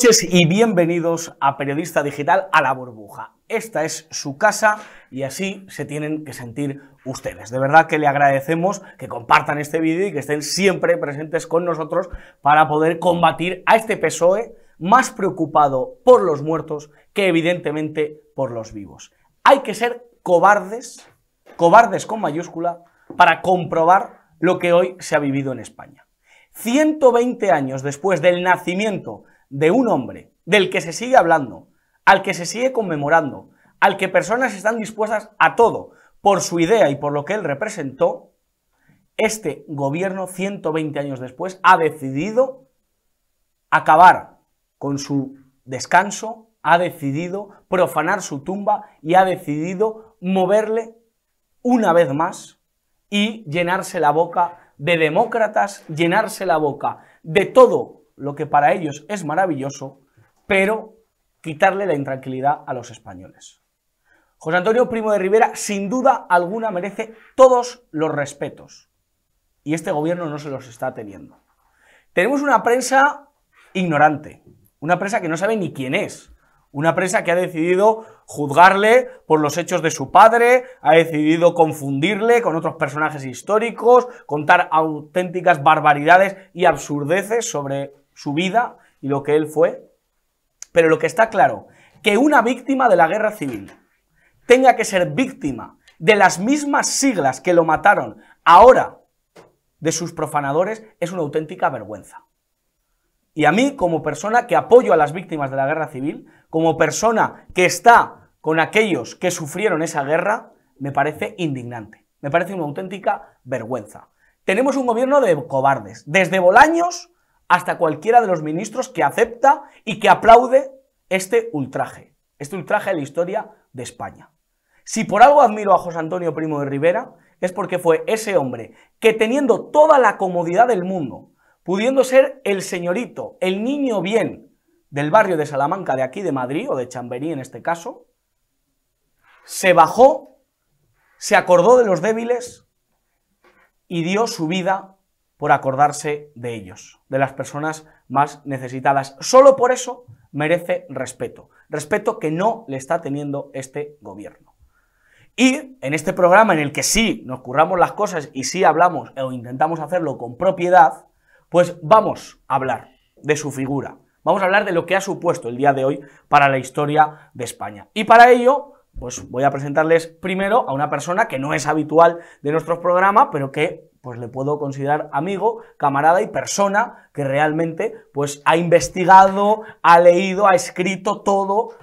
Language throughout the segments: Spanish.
noches y bienvenidos a Periodista Digital a la Burbuja. Esta es su casa y así se tienen que sentir ustedes. De verdad que le agradecemos que compartan este vídeo y que estén siempre presentes con nosotros para poder combatir a este PSOE más preocupado por los muertos que evidentemente por los vivos. Hay que ser cobardes, cobardes con mayúscula, para comprobar lo que hoy se ha vivido en España. 120 años después del nacimiento de un hombre del que se sigue hablando, al que se sigue conmemorando, al que personas están dispuestas a todo por su idea y por lo que él representó, este gobierno 120 años después ha decidido acabar con su descanso, ha decidido profanar su tumba y ha decidido moverle una vez más y llenarse la boca de demócratas, llenarse la boca de todo lo que para ellos es maravilloso, pero quitarle la intranquilidad a los españoles. José Antonio Primo de Rivera, sin duda alguna, merece todos los respetos, y este gobierno no se los está teniendo. Tenemos una prensa ignorante, una prensa que no sabe ni quién es, una prensa que ha decidido juzgarle por los hechos de su padre, ha decidido confundirle con otros personajes históricos, contar auténticas barbaridades y absurdeces sobre su vida y lo que él fue. Pero lo que está claro, que una víctima de la guerra civil tenga que ser víctima de las mismas siglas que lo mataron ahora de sus profanadores es una auténtica vergüenza. Y a mí, como persona que apoyo a las víctimas de la guerra civil, como persona que está con aquellos que sufrieron esa guerra, me parece indignante, me parece una auténtica vergüenza. Tenemos un gobierno de cobardes, desde Bolaños hasta cualquiera de los ministros que acepta y que aplaude este ultraje de la historia de España. Si por algo admiro a José Antonio Primo de Rivera, es porque fue ese hombre que, teniendo toda la comodidad del mundo, pudiendo ser el señorito, el niño bien del barrio de Salamanca de aquí de Madrid, o de Chamberí en este caso, se bajó, se acordó de los débiles y dio su vida por acordarse de ellos, de las personas más necesitadas. Solo por eso merece respeto, respeto que no le está teniendo este gobierno. Y en este programa en el que sí nos curramos las cosas y sí hablamos o intentamos hacerlo con propiedad, pues vamos a hablar de su figura, vamos a hablar de lo que ha supuesto el día de hoy para la historia de España. Y para ello, pues voy a presentarles primero a una persona que no es habitual de nuestros programas, pero que pues le puedo considerar amigo, camarada y persona que realmente pues ha investigado, ha leído, ha escrito todo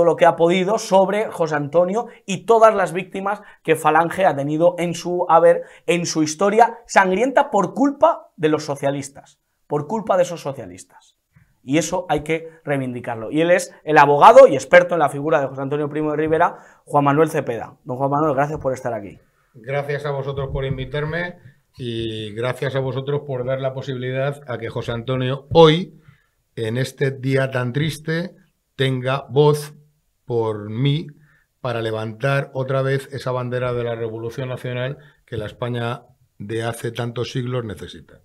lo que ha podido sobre José Antonio y todas las víctimas que Falange ha tenido en su haber, en su historia sangrienta por culpa de los socialistas, por culpa de esos socialistas. Y eso hay que reivindicarlo. Y él es el abogado y experto en la figura de José Antonio Primo de Rivera, Juan Manuel Cepeda. Don Juan Manuel, gracias por estar aquí. Gracias a vosotros por invitarme y gracias a vosotros por dar la posibilidad a que José Antonio hoy, en este día tan triste, tenga voz por mí para levantar otra vez esa bandera de la Revolución Nacional que la España de hace tantos siglos necesita.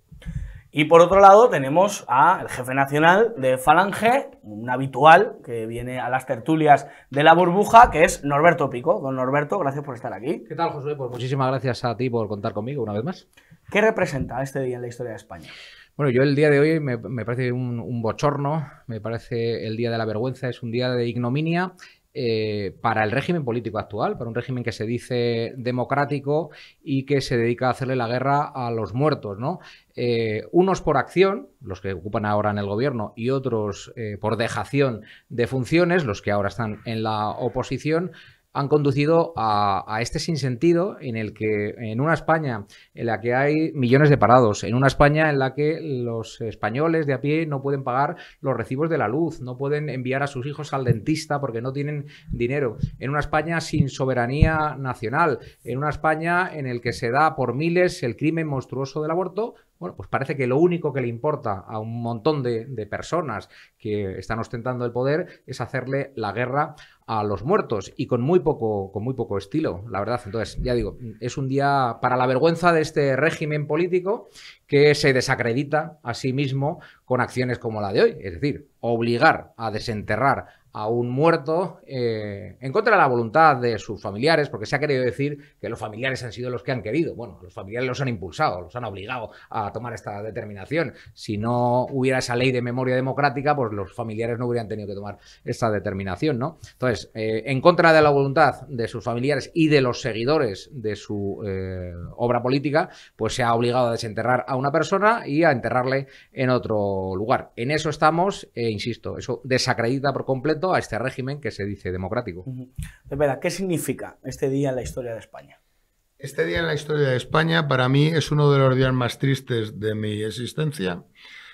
Y por otro lado tenemos al jefe nacional de Falange, un habitual que viene a las tertulias de la burbuja, que es Norberto Pico. Don Norberto, gracias por estar aquí. ¿Qué tal, Josué? Pues muchísimas gracias a ti por contar conmigo una vez más. ¿Qué representa este día en la historia de España? Bueno, yo el día de hoy me parece un bochorno, me parece el día de la vergüenza, es un día de ignominia para el régimen político actual, para un régimen que se dice democrático y que se dedica a hacerle la guerra a los muertos, ¿no? Unos por acción, los que ocupan ahora en el gobierno, y otros por dejación de funciones, los que ahora están en la oposición, han conducido a este sinsentido en el que en una España en la que hay millones de parados, en una España en la que los españoles de a pie no pueden pagar los recibos de la luz, no pueden enviar a sus hijos al dentista porque no tienen dinero, en una España sin soberanía nacional, en una España en el que se da por miles el crimen monstruoso del aborto. Bueno, pues parece que lo único que le importa a un montón de personas que están ostentando el poder es hacerle la guerra a los muertos y con muy poco estilo, la verdad. Entonces, ya digo, es un día para la vergüenza de este régimen político que se desacredita a sí mismo con acciones como la de hoy, es decir, obligar a desenterrar a un muerto en contra de la voluntad de sus familiares, porque se ha querido decir que los familiares han sido los que han querido. Bueno, los familiares los han impulsado, los han obligado a tomar esta determinación. Si no hubiera esa ley de memoria democrática, pues los familiares no hubieran tenido que tomar esta determinación, ¿no? Entonces, en contra de la voluntad de sus familiares y de los seguidores de su obra política, pues se ha obligado a desenterrar a una persona y a enterrarle en otro lugar. En eso estamos, insisto, eso desacredita por completo a este régimen que se dice democrático. Espera, ¿qué significa este día en la historia de España? Este día en la historia de España para mí es uno de los días más tristes de mi existencia.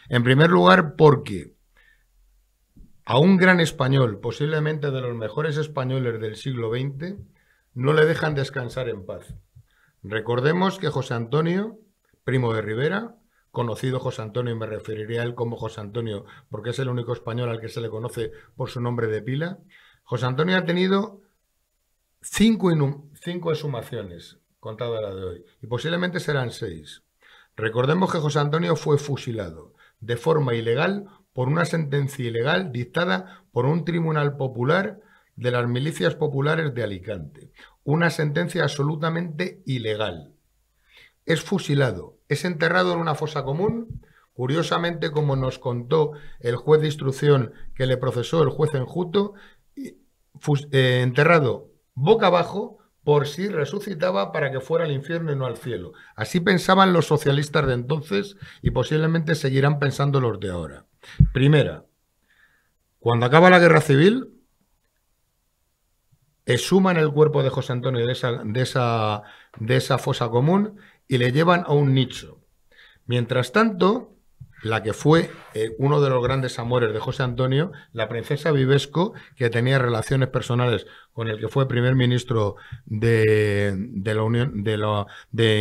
En primer lugar porque a un gran español, posiblemente de los mejores españoles del siglo XX, no le dejan descansar en paz. Recordemos que José Antonio, Primo de Rivera, conocido José Antonio, y me referiré a él como José Antonio porque es el único español al que se le conoce por su nombre de pila. José Antonio ha tenido cinco exhumaciones, contada la de hoy, y posiblemente serán 6. Recordemos que José Antonio fue fusilado de forma ilegal por una sentencia ilegal dictada por un tribunal popular de las milicias populares de Alicante. Una sentencia absolutamente ilegal. Es fusilado, es enterrado en una fosa común, curiosamente, como nos contó el juez de instrucción que le procesó, el juez enjuto, enterrado boca abajo por si resucitaba para que fuera al infierno y no al cielo. Así pensaban los socialistas de entonces y posiblemente seguirán pensando los de ahora. Primera, cuando acaba la guerra civil, exhuman el cuerpo de José Antonio de esa fosa común y le llevan a un nicho. Mientras tanto, la que fue uno de los grandes amores de José Antonio, la princesa Vivesco, que tenía relaciones personales con el que fue primer ministro de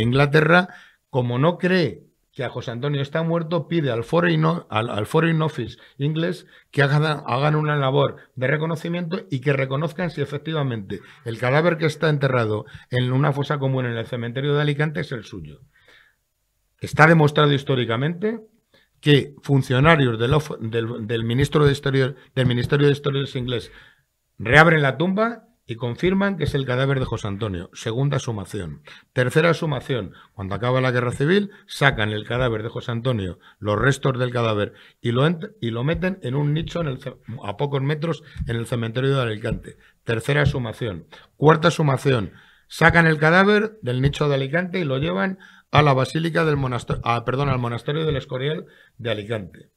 Inglaterra, como no cree que a José Antonio está muerto, pide al Foreign Office inglés que hagan una labor de reconocimiento y que reconozcan si efectivamente el cadáver que está enterrado en una fosa común en el cementerio de Alicante es el suyo. Está demostrado históricamente que funcionarios del Ministerio de Exteriores inglés reabren la tumba y confirman que es el cadáver de José Antonio. Segunda exhumación. Tercera exhumación. Cuando acaba la guerra civil, sacan el cadáver de José Antonio, los restos del cadáver, y lo meten en un nicho a pocos metros en el cementerio de Alicante. Tercera exhumación. Cuarta exhumación. Sacan el cadáver del nicho de Alicante y lo llevan a la basílica del monasterio, al monasterio del Escorial de Alicante.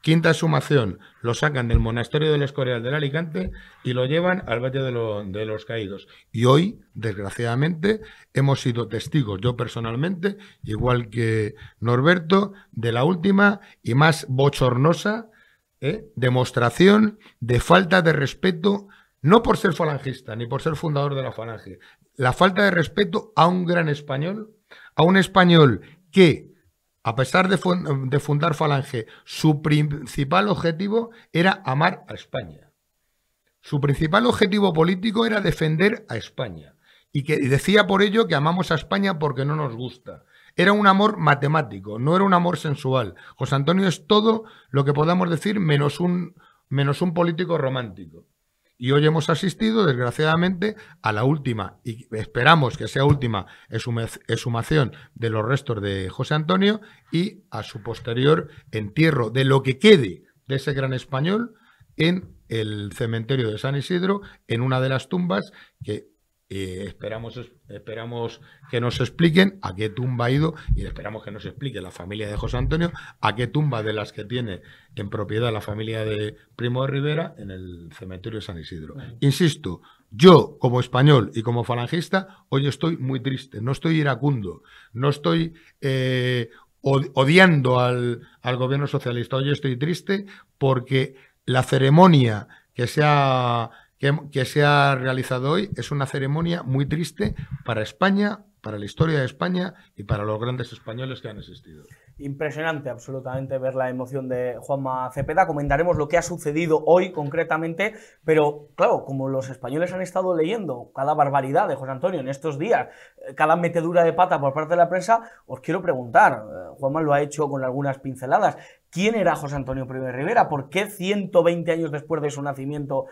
Quinta exhumación, lo sacan del monasterio del Escorial de Alicante y lo llevan al Valle de los Caídos. Y hoy, desgraciadamente, hemos sido testigos, yo personalmente, igual que Norberto, de la última y más bochornosa demostración de falta de respeto, no por ser falangista ni por ser fundador de la Falange, la falta de respeto a un gran español, a un español que, a pesar de fundar Falange, su principal objetivo era amar a España. Su principal objetivo político era defender a España. Y decía por ello que amamos a España porque no nos gusta. Era un amor matemático, no era un amor sensual. José Antonio es todo lo que podamos decir menos un político romántico. Y hoy hemos asistido, desgraciadamente, a la última, y esperamos que sea última, exhumación de los restos de José Antonio y a su posterior entierro de lo que quede de ese gran español en el cementerio de San Isidro, en una de las tumbas que esperamos que nos expliquen a qué tumba ha ido, y esperamos que nos explique la familia de José Antonio a qué tumba de las que tiene en propiedad la familia de Primo de Rivera en el cementerio de San Isidro. Insisto, yo como español y como falangista hoy estoy muy triste, no estoy iracundo, no estoy odiando al gobierno socialista, hoy estoy triste porque la ceremonia que se ha realizado hoy es una ceremonia muy triste para España, para la historia de España y para los grandes españoles que han existido. Impresionante absolutamente ver la emoción de Juanma Cepeda. Comentaremos lo que ha sucedido hoy concretamente, pero claro, como los españoles han estado leyendo cada barbaridad de José Antonio en estos días, cada metedura de pata por parte de la prensa, os quiero preguntar, Juanma lo ha hecho con algunas pinceladas, ¿quién era José Antonio Primo de Rivera? ¿Por qué 120 años después de su nacimiento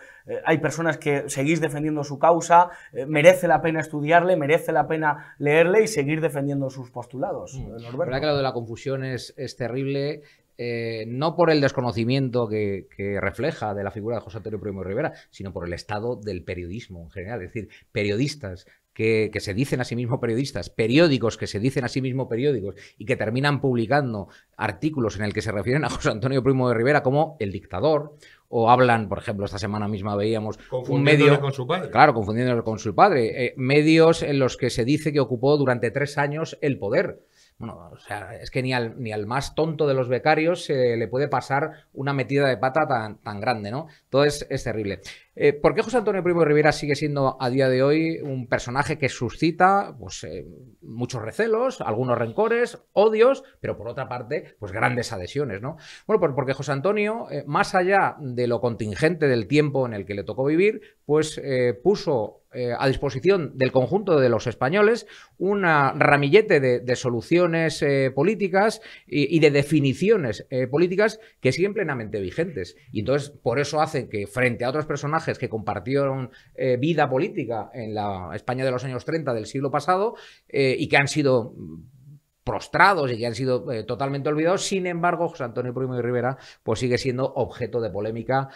hay personas que seguís defendiendo su causa? ¿Merece la pena estudiarle, merece la pena leerle y seguir defendiendo sus postulados? La verdad que lo de la confusión es terrible, no por el desconocimiento que refleja de la figura de José Antonio Primo de Rivera, sino por el estado del periodismo en general. Es decir, periodistas que se dicen a sí mismos periodistas, periódicos que se dicen a sí mismos periódicos y que terminan publicando artículos en el que se refieren a José Antonio Primo de Rivera como el dictador, o hablan, por ejemplo, esta semana misma veíamos un medio con su padre. Claro, confundiéndolo con su padre, medios en los que se dice que ocupó durante 3 años el poder. Bueno, o sea, es que ni al más tonto de los becarios se le puede pasar una metida de pata tan grande, ¿no? Todo es terrible. ¿Por qué José Antonio Primo de Rivera sigue siendo a día de hoy un personaje que suscita pues, muchos recelos, algunos rencores, odios, pero por otra parte, pues grandes adhesiones, ¿no? Bueno, pues porque José Antonio, más allá de lo contingente del tiempo en el que le tocó vivir, pues puso a disposición del conjunto de los españoles un ramillete de soluciones políticas y de definiciones políticas que siguen plenamente vigentes. Y entonces, por eso hace que frente a otros personajes que compartieron vida política en la España de los años 30 del siglo pasado y que han sido prostrados y que han sido totalmente olvidados, sin embargo, José Antonio Primo de Rivera pues sigue siendo objeto de polémica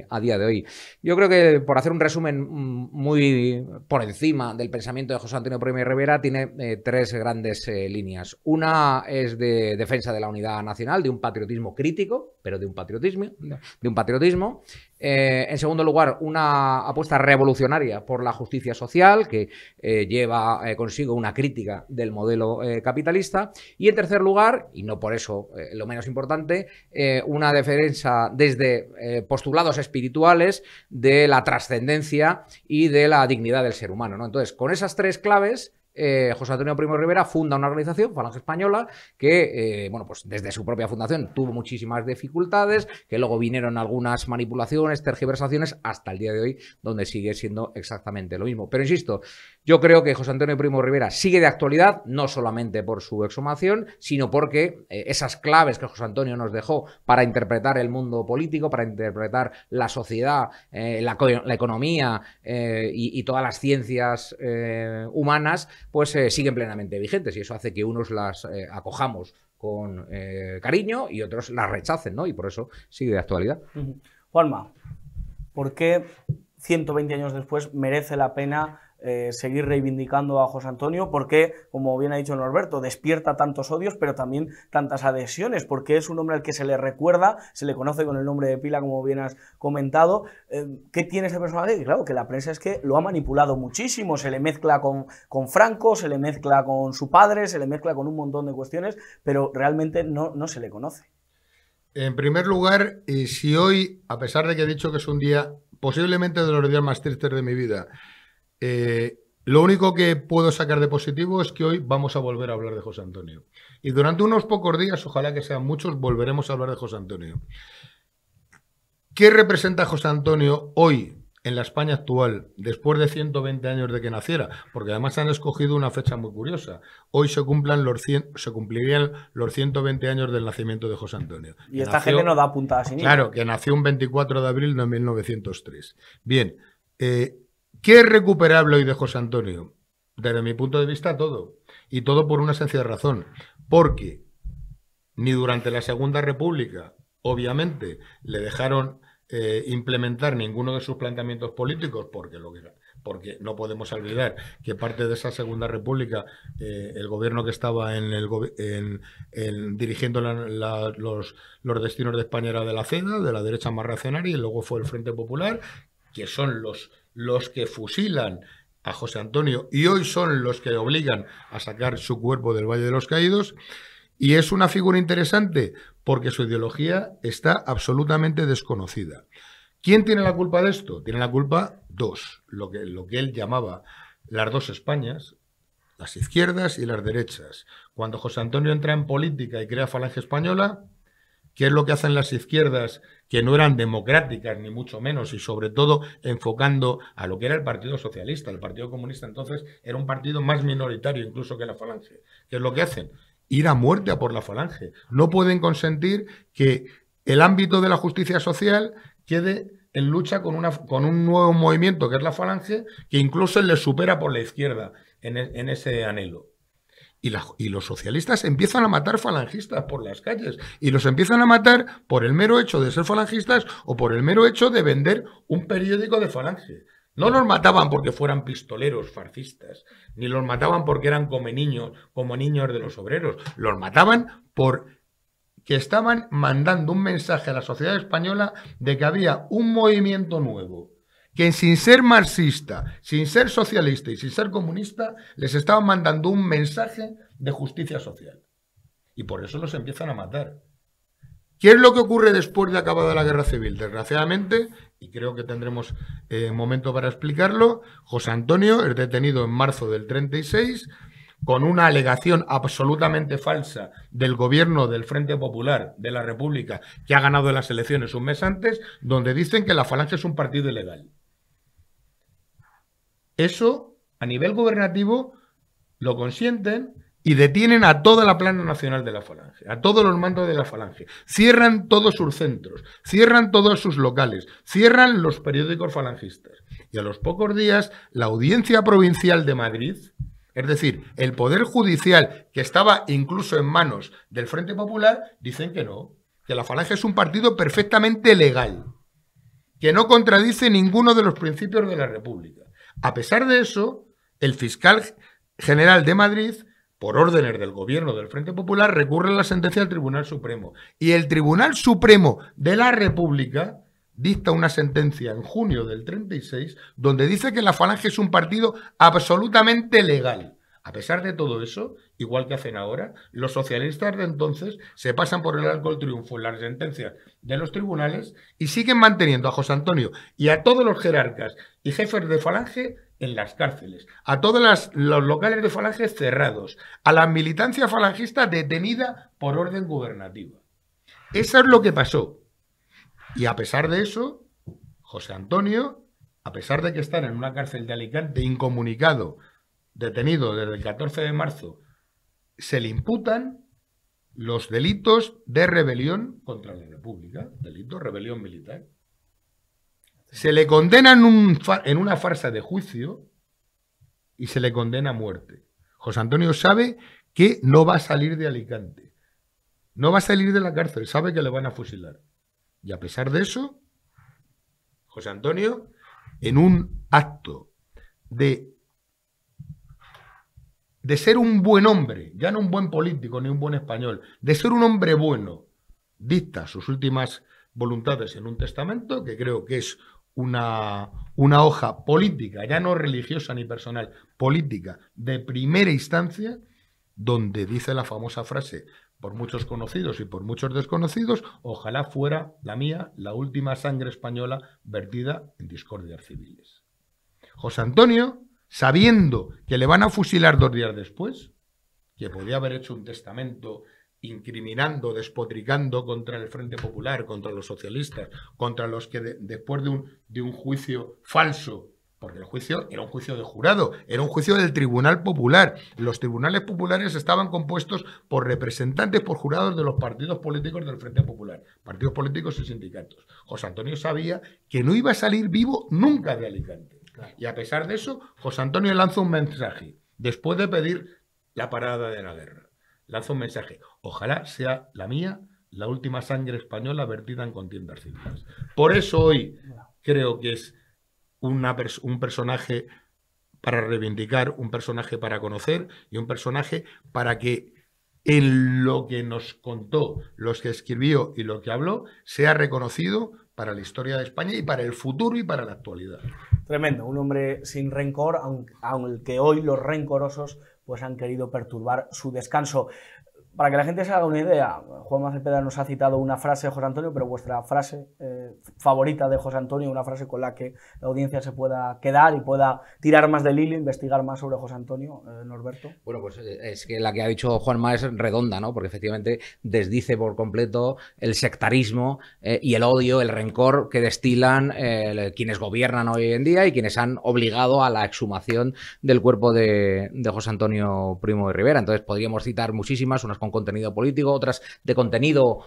a día de hoy. Yo creo que, por hacer un resumen muy por encima del pensamiento de José Antonio Primo de Rivera, tiene 3 grandes líneas. Una es de defensa de la unidad nacional, de un patriotismo crítico, pero de un patriotismo. En segundo lugar, una apuesta revolucionaria por la justicia social que lleva consigo una crítica del modelo capitalista. Y en tercer lugar, y no por eso lo menos importante, una defensa desde postulados espirituales de la trascendencia y de la dignidad del ser humano, ¿no? Entonces, con esas 3 claves, José Antonio Primo de Rivera funda una organización, Falange Española, que, bueno, pues desde su propia fundación tuvo muchísimas dificultades, que luego vinieron algunas manipulaciones, tergiversaciones, hasta el día de hoy, donde sigue siendo exactamente lo mismo. Pero insisto, yo creo que José Antonio Primo de Rivera sigue de actualidad, no solamente por su exhumación, sino porque esas claves que José Antonio nos dejó para interpretar el mundo político, para interpretar la sociedad, la economía y todas las ciencias humanas, pues siguen plenamente vigentes, y eso hace que unos las acojamos con cariño y otros las rechacen, ¿no? Y por eso sigue de actualidad. Juanma, ¿por qué 120 años después merece la pena seguir reivindicando a José Antonio? Porque, como bien ha dicho Norberto, despierta tantos odios, pero también tantas adhesiones, porque es un hombre al que se le recuerda, se le conoce con el nombre de pila, como bien has comentado. ¿Qué tiene ese personaje? Claro, que la prensa es que lo ha manipulado muchísimo, se le mezcla con Franco, se le mezcla con su padre, se le mezcla con un montón de cuestiones, pero realmente no se le conoce. En primer lugar, si hoy, a pesar de que he dicho que es un día posiblemente de los días más tristes de mi vida, lo único que puedo sacar de positivo es que hoy vamos a volver a hablar de José Antonio. Y durante unos pocos días, ojalá que sean muchos, volveremos a hablar de José Antonio. ¿Qué representa José Antonio hoy en la España actual, después de 120 años de que naciera? Porque además han escogido una fecha muy curiosa. Hoy se cumplirían los 120 años del nacimiento de José Antonio. Y esta gente no da puntadas sin hilo. Claro, que nació un 24 de abril de 1903. Bien, ¿qué es recuperable hoy de José Antonio? Desde mi punto de vista, todo. Y todo por una sencilla razón. Porque ni durante la Segunda República, obviamente, le dejaron implementar ninguno de sus planteamientos políticos, porque no podemos olvidar que parte de esa Segunda República, el gobierno que estaba dirigiendo los destinos de España era de la CEDA, de la derecha más reaccionaria, y luego fue el Frente Popular, que son los que fusilan a José Antonio y hoy son los que obligan a sacar su cuerpo del Valle de los Caídos. Y es una figura interesante porque su ideología está absolutamente desconocida. ¿Quién tiene la culpa de esto? Tiene la culpa 2, lo que él llamaba las 2 Españas, las izquierdas y las derechas. Cuando José Antonio entra en política y crea Falange Española, ¿qué es lo que hacen las izquierdas, que no eran democráticas, ni mucho menos, y sobre todo enfocando a lo que era el Partido Socialista? El Partido Comunista entonces era un partido más minoritario incluso que la Falange. ¿Qué es lo que hacen? Ir a muerte a por la Falange. No pueden consentir que el ámbito de la justicia social quede en lucha con un nuevo movimiento que es la Falange, que incluso les supera por la izquierda en ese anhelo. Y los socialistas empiezan a matar falangistas por las calles, y los empiezan a matar por el mero hecho de ser falangistas o por el mero hecho de vender un periódico de Falange. No los mataban porque fueran pistoleros fascistas, ni los mataban porque eran como niños de los obreros. Los mataban porque estaban mandando un mensaje a la sociedad española de que había un movimiento nuevo, que sin ser marxista, sin ser socialista y sin ser comunista, les estaban mandando un mensaje de justicia social. Y por eso los empiezan a matar. ¿Qué es lo que ocurre después de acabada la guerra civil? Desgraciadamente, y creo que tendremos momento para explicarlo, José Antonio es detenido en marzo del 36 con una alegación absolutamente falsa del gobierno del Frente Popular de la República, que ha ganado las elecciones un mes antes, donde dicen que la Falange es un partido ilegal. Eso, a nivel gubernativo, lo consienten y detienen a toda la plana nacional de la Falange, a todos los mandos de la Falange. Cierran todos sus centros, cierran todos sus locales, cierran los periódicos falangistas. Y a los pocos días, la Audiencia Provincial de Madrid, es decir, el Poder Judicial, que estaba incluso en manos del Frente Popular, dicen que no, que la Falange es un partido perfectamente legal, que no contradice ninguno de los principios de la República. A pesar de eso, el fiscal general de Madrid, por órdenes del gobierno del Frente Popular, recurre a la sentencia del Tribunal Supremo. Y el Tribunal Supremo de la República dicta una sentencia en junio del 36 donde dice que la Falange es un partido absolutamente legal. A pesar de todo eso, igual que hacen ahora, los socialistas de entonces se pasan por el arco del triunfo en las sentencias de los tribunales y siguen manteniendo a José Antonio y a todos los jerarcas y jefes de Falange en las cárceles, a todos los locales de Falange cerrados, a la militancia falangista detenida por orden gubernativa. Eso es lo que pasó. Y a pesar de eso, José Antonio, a pesar de que está en una cárcel de Alicante incomunicado, detenido desde el 14 de marzo, se le imputan los delitos de rebelión contra la República, delito de rebelión militar. Se le condena en una farsa de juicio y se le condena a muerte. José Antonio sabe que no va a salir de Alicante, no va a salir de la cárcel, sabe que le van a fusilar. Y a pesar de eso, José Antonio, en un acto de ser un buen hombre, ya no un buen político ni un buen español, de ser un hombre bueno, dicta sus últimas voluntades en un testamento, que creo que es una hoja política, ya no religiosa ni personal, política de primera instancia, donde dice la famosa frase, por muchos conocidos y por muchos desconocidos, ojalá fuera la mía la última sangre española vertida en discordias civiles. José Antonio, sabiendo que le van a fusilar 2 días después, que podía haber hecho un testamento incriminando, despotricando contra el Frente Popular, contra los socialistas, contra los que después de un juicio falso, porque el juicio era un juicio de jurado, era un juicio del Tribunal Popular. Los tribunales populares estaban compuestos por representantes, por jurados de los partidos políticos del Frente Popular, partidos políticos y sindicatos. José Antonio sabía que no iba a salir vivo nunca de Alicante. Y a pesar de eso, José Antonio lanza un mensaje, después de pedir la parada de la guerra. Lanza un mensaje, ojalá sea la mía la última sangre española vertida en contiendas civiles. Por eso hoy creo que es un personaje para reivindicar, un personaje para conocer y un personaje para que en lo que nos contó, los que escribió y lo que habló, sea reconocido para la historia de España y para el futuro y para la actualidad. Tremendo, un hombre sin rencor, aunque hoy los rencorosos pues han querido perturbar su descanso. para que la gente se haga una idea, Juanma Cepeda nos ha citado una frase de José Antonio, pero vuestra frase favorita de José Antonio, una frase con la que la audiencia se pueda quedar y pueda tirar más del hilo, investigar más sobre José Antonio, Norberto. Bueno, pues es que la que ha dicho Juanma es redonda, ¿no? Porque efectivamente desdice por completo el sectarismo y el odio, el rencor que destilan quienes gobiernan hoy en día y quienes han obligado a la exhumación del cuerpo de José Antonio Primo de Rivera. Entonces podríamos citar muchísimas, unas con contenido político, otras de contenido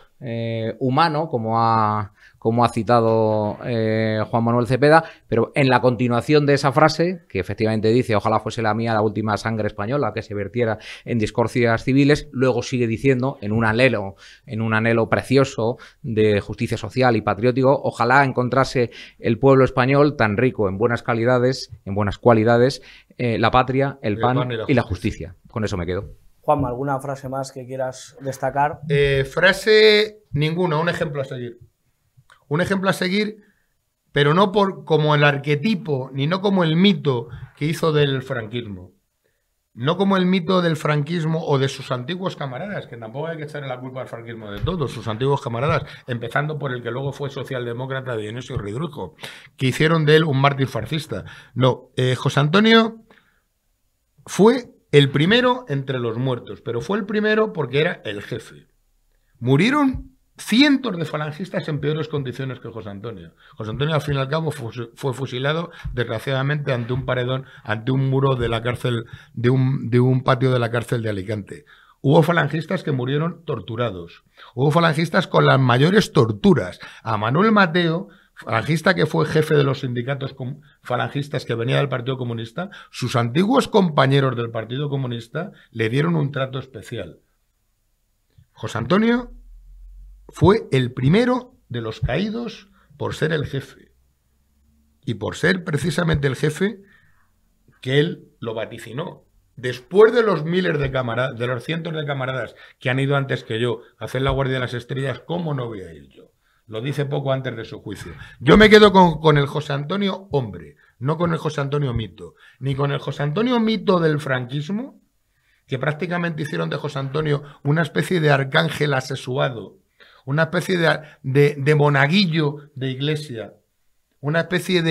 humano, como ha citado Juan Manuel Cepeda, pero en la continuación de esa frase, que efectivamente dice: ojalá fuese la mía la última sangre española que se vertiera en discordias civiles, luego sigue diciendo, en un anhelo precioso de justicia social y patriótico: ojalá encontrase el pueblo español tan rico en buenas cualidades, la patria, el pan y la justicia. Con eso me quedo. Juanma, ¿alguna frase más que quieras destacar? Frase ninguna, un ejemplo a seguir. Un ejemplo a seguir, pero no como el arquetipo, ni no como el mito que hizo del franquismo. No como el mito del franquismo o de sus antiguos camaradas, que tampoco hay que echarle la culpa al franquismo de todos, sus antiguos camaradas, empezando por el que luego fue socialdemócrata, Dionisio Ridrujo, que hicieron de él un mártir fascista. No, José Antonio fue el primero entre los muertos, pero fue el primero porque era el jefe. Murieron cientos de falangistas en peores condiciones que José Antonio. José Antonio, al fin y al cabo, fue fusilado, desgraciadamente, ante un paredón, ante un muro de la cárcel, de un patio de la cárcel de Alicante. Hubo falangistas que murieron torturados. Hubo falangistas con las mayores torturas. A Manuel Mateo, falangista que fue jefe de los sindicatos falangistas que venía del Partido Comunista, sus antiguos compañeros del Partido Comunista le dieron un trato especial. José Antonio fue el primero de los caídos por ser el jefe. Y por ser precisamente el jefe que él lo vaticinó. Después de los miles de camaradas, de los cientos de camaradas que han ido antes que yo a hacer la Guardia de las Estrellas, ¿cómo no voy a ir yo? Lo dice poco antes de su juicio. Yo me quedo con el José Antonio hombre, no con el José Antonio mito. Ni con el José Antonio mito del franquismo, que prácticamente hicieron de José Antonio una especie de arcángel asexuado, una especie de monaguillo de iglesia, una especie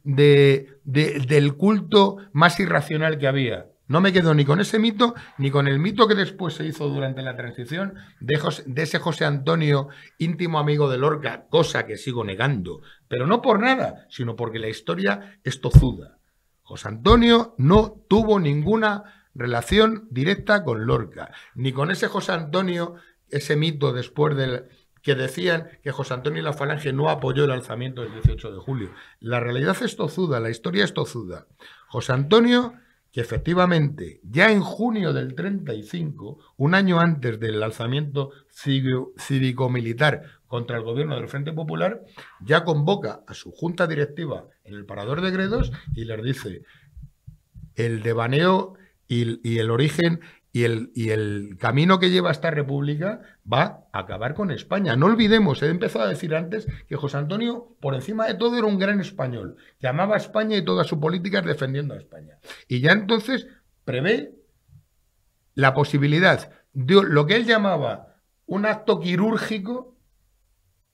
del culto más irracional que había. No me quedo ni con ese mito, ni con el mito que después se hizo durante la transición de ese José Antonio íntimo amigo de Lorca, cosa que sigo negando, pero no por nada, sino porque la historia es tozuda. José Antonio no tuvo ninguna relación directa con Lorca, ni con ese José Antonio, ese mito después del que decían que José Antonio y la Falange no apoyó el alzamiento del 18 de julio. La realidad es tozuda, la historia es tozuda. José Antonio, que efectivamente ya en junio del 35, un año antes del alzamiento cívico-militar contra el gobierno del Frente Popular, ya convoca a su junta directiva en el Parador de Gredos y les dice: el devaneo y el origen y el camino que lleva esta república va a acabar con España. No olvidemos, he empezado a decir antes que José Antonio, por encima de todo, era un gran español, que amaba a España y toda su política defendiendo a España. Y ya entonces prevé la posibilidad de lo que él llamaba un acto quirúrgico,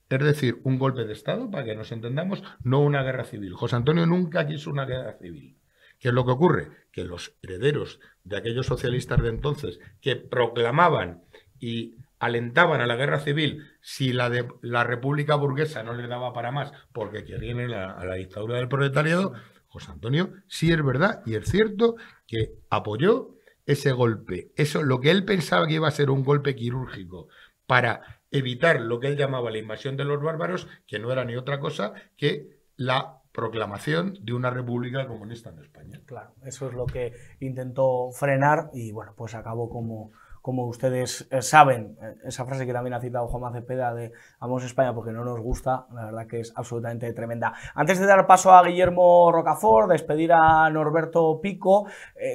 es decir, un golpe de Estado, para que nos entendamos, no una guerra civil. José Antonio nunca quiso una guerra civil. ¿Qué es lo que ocurre? Que los herederos de aquellos socialistas de entonces que proclamaban y alentaban a la guerra civil si la república burguesa no les daba para más porque querían ir a la dictadura del proletariado, José Antonio sí es verdad y es cierto que apoyó ese golpe. Eso, lo que él pensaba que iba a ser un golpe quirúrgico para evitar lo que él llamaba la invasión de los bárbaros, que no era ni otra cosa que la proclamación de una república comunista en España. Claro, eso es lo que intentó frenar y bueno, pues acabó como ustedes saben, esa frase que también ha citado Juanma Cepeda de "Amamos España porque no nos gusta", la verdad que es absolutamente tremenda. Antes de dar paso a Guillermo Rocafort, despedir a Norberto Pico,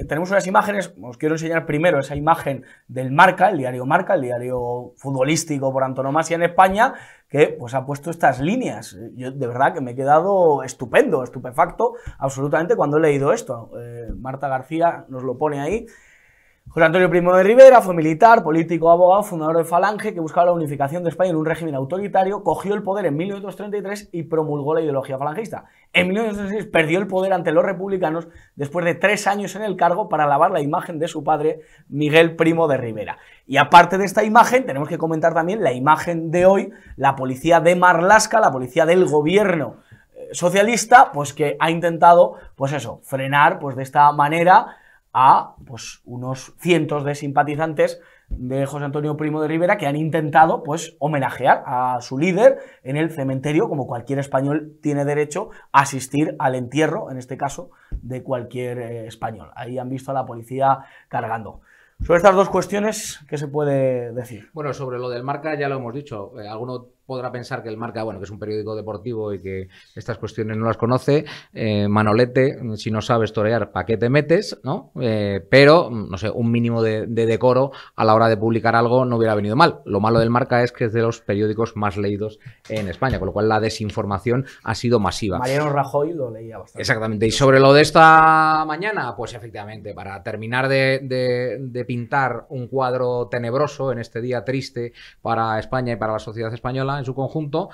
tenemos unas imágenes. Os quiero enseñar primero esa imagen del Marca, el diario futbolístico por antonomasia en España, que pues ha puesto estas líneas. Yo de verdad que me he quedado estupefacto absolutamente cuando he leído esto. Marta García nos lo pone ahí. José Antonio Primo de Rivera fue militar, político, abogado, fundador de Falange, que buscaba la unificación de España en un régimen autoritario, cogió el poder en 1933 y promulgó la ideología falangista. En 1936 perdió el poder ante los republicanos después de 3 años en el cargo para lavar la imagen de su padre, Miguel Primo de Rivera. Y aparte de esta imagen, tenemos que comentar también la imagen de hoy, la policía de Marlaska, la policía del gobierno socialista, pues que ha intentado, pues eso, frenar, pues de esta manera a pues unos cientos de simpatizantes de José Antonio Primo de Rivera que han intentado pues homenajear a su líder en el cementerio, como cualquier español tiene derecho a asistir al entierro, en este caso, de cualquier español. Ahí han visto a la policía cargando. Sobre estas dos cuestiones, ¿qué se puede decir? Bueno, sobre lo del Marca ya lo hemos dicho. Alguno podrá pensar que el Marca, bueno, que es un periódico deportivo y que estas cuestiones no las conoce. Manolete, si no sabes torear, ¿para qué te metes? ¿No? Pero, no sé, un mínimo de decoro a la hora de publicar algo no hubiera venido mal. Lo malo del Marca es que es de los periódicos más leídos en España, con lo cual la desinformación ha sido masiva. Mariano Rajoy lo leía bastante. Exactamente. Y sobre lo de esta mañana, pues efectivamente, para terminar de pintar un cuadro tenebroso en este día triste para España y para la sociedad española en su conjunto,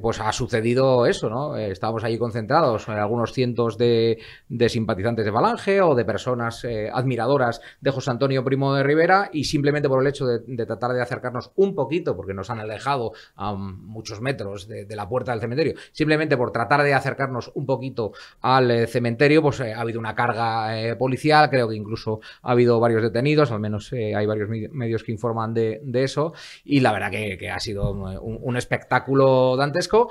pues ha sucedido eso, ¿no? Estábamos allí concentrados, algunos cientos de simpatizantes de Falange o de personas admiradoras de José Antonio Primo de Rivera, y simplemente por el hecho de tratar de acercarnos un poquito, porque nos han alejado a muchos metros de la puerta del cementerio, simplemente por tratar de acercarnos un poquito al cementerio, pues ha habido una carga policial, creo que incluso ha habido varios detenidos, al menos hay varios medios que informan de eso, y la verdad que ha sido un espectáculo dantesco,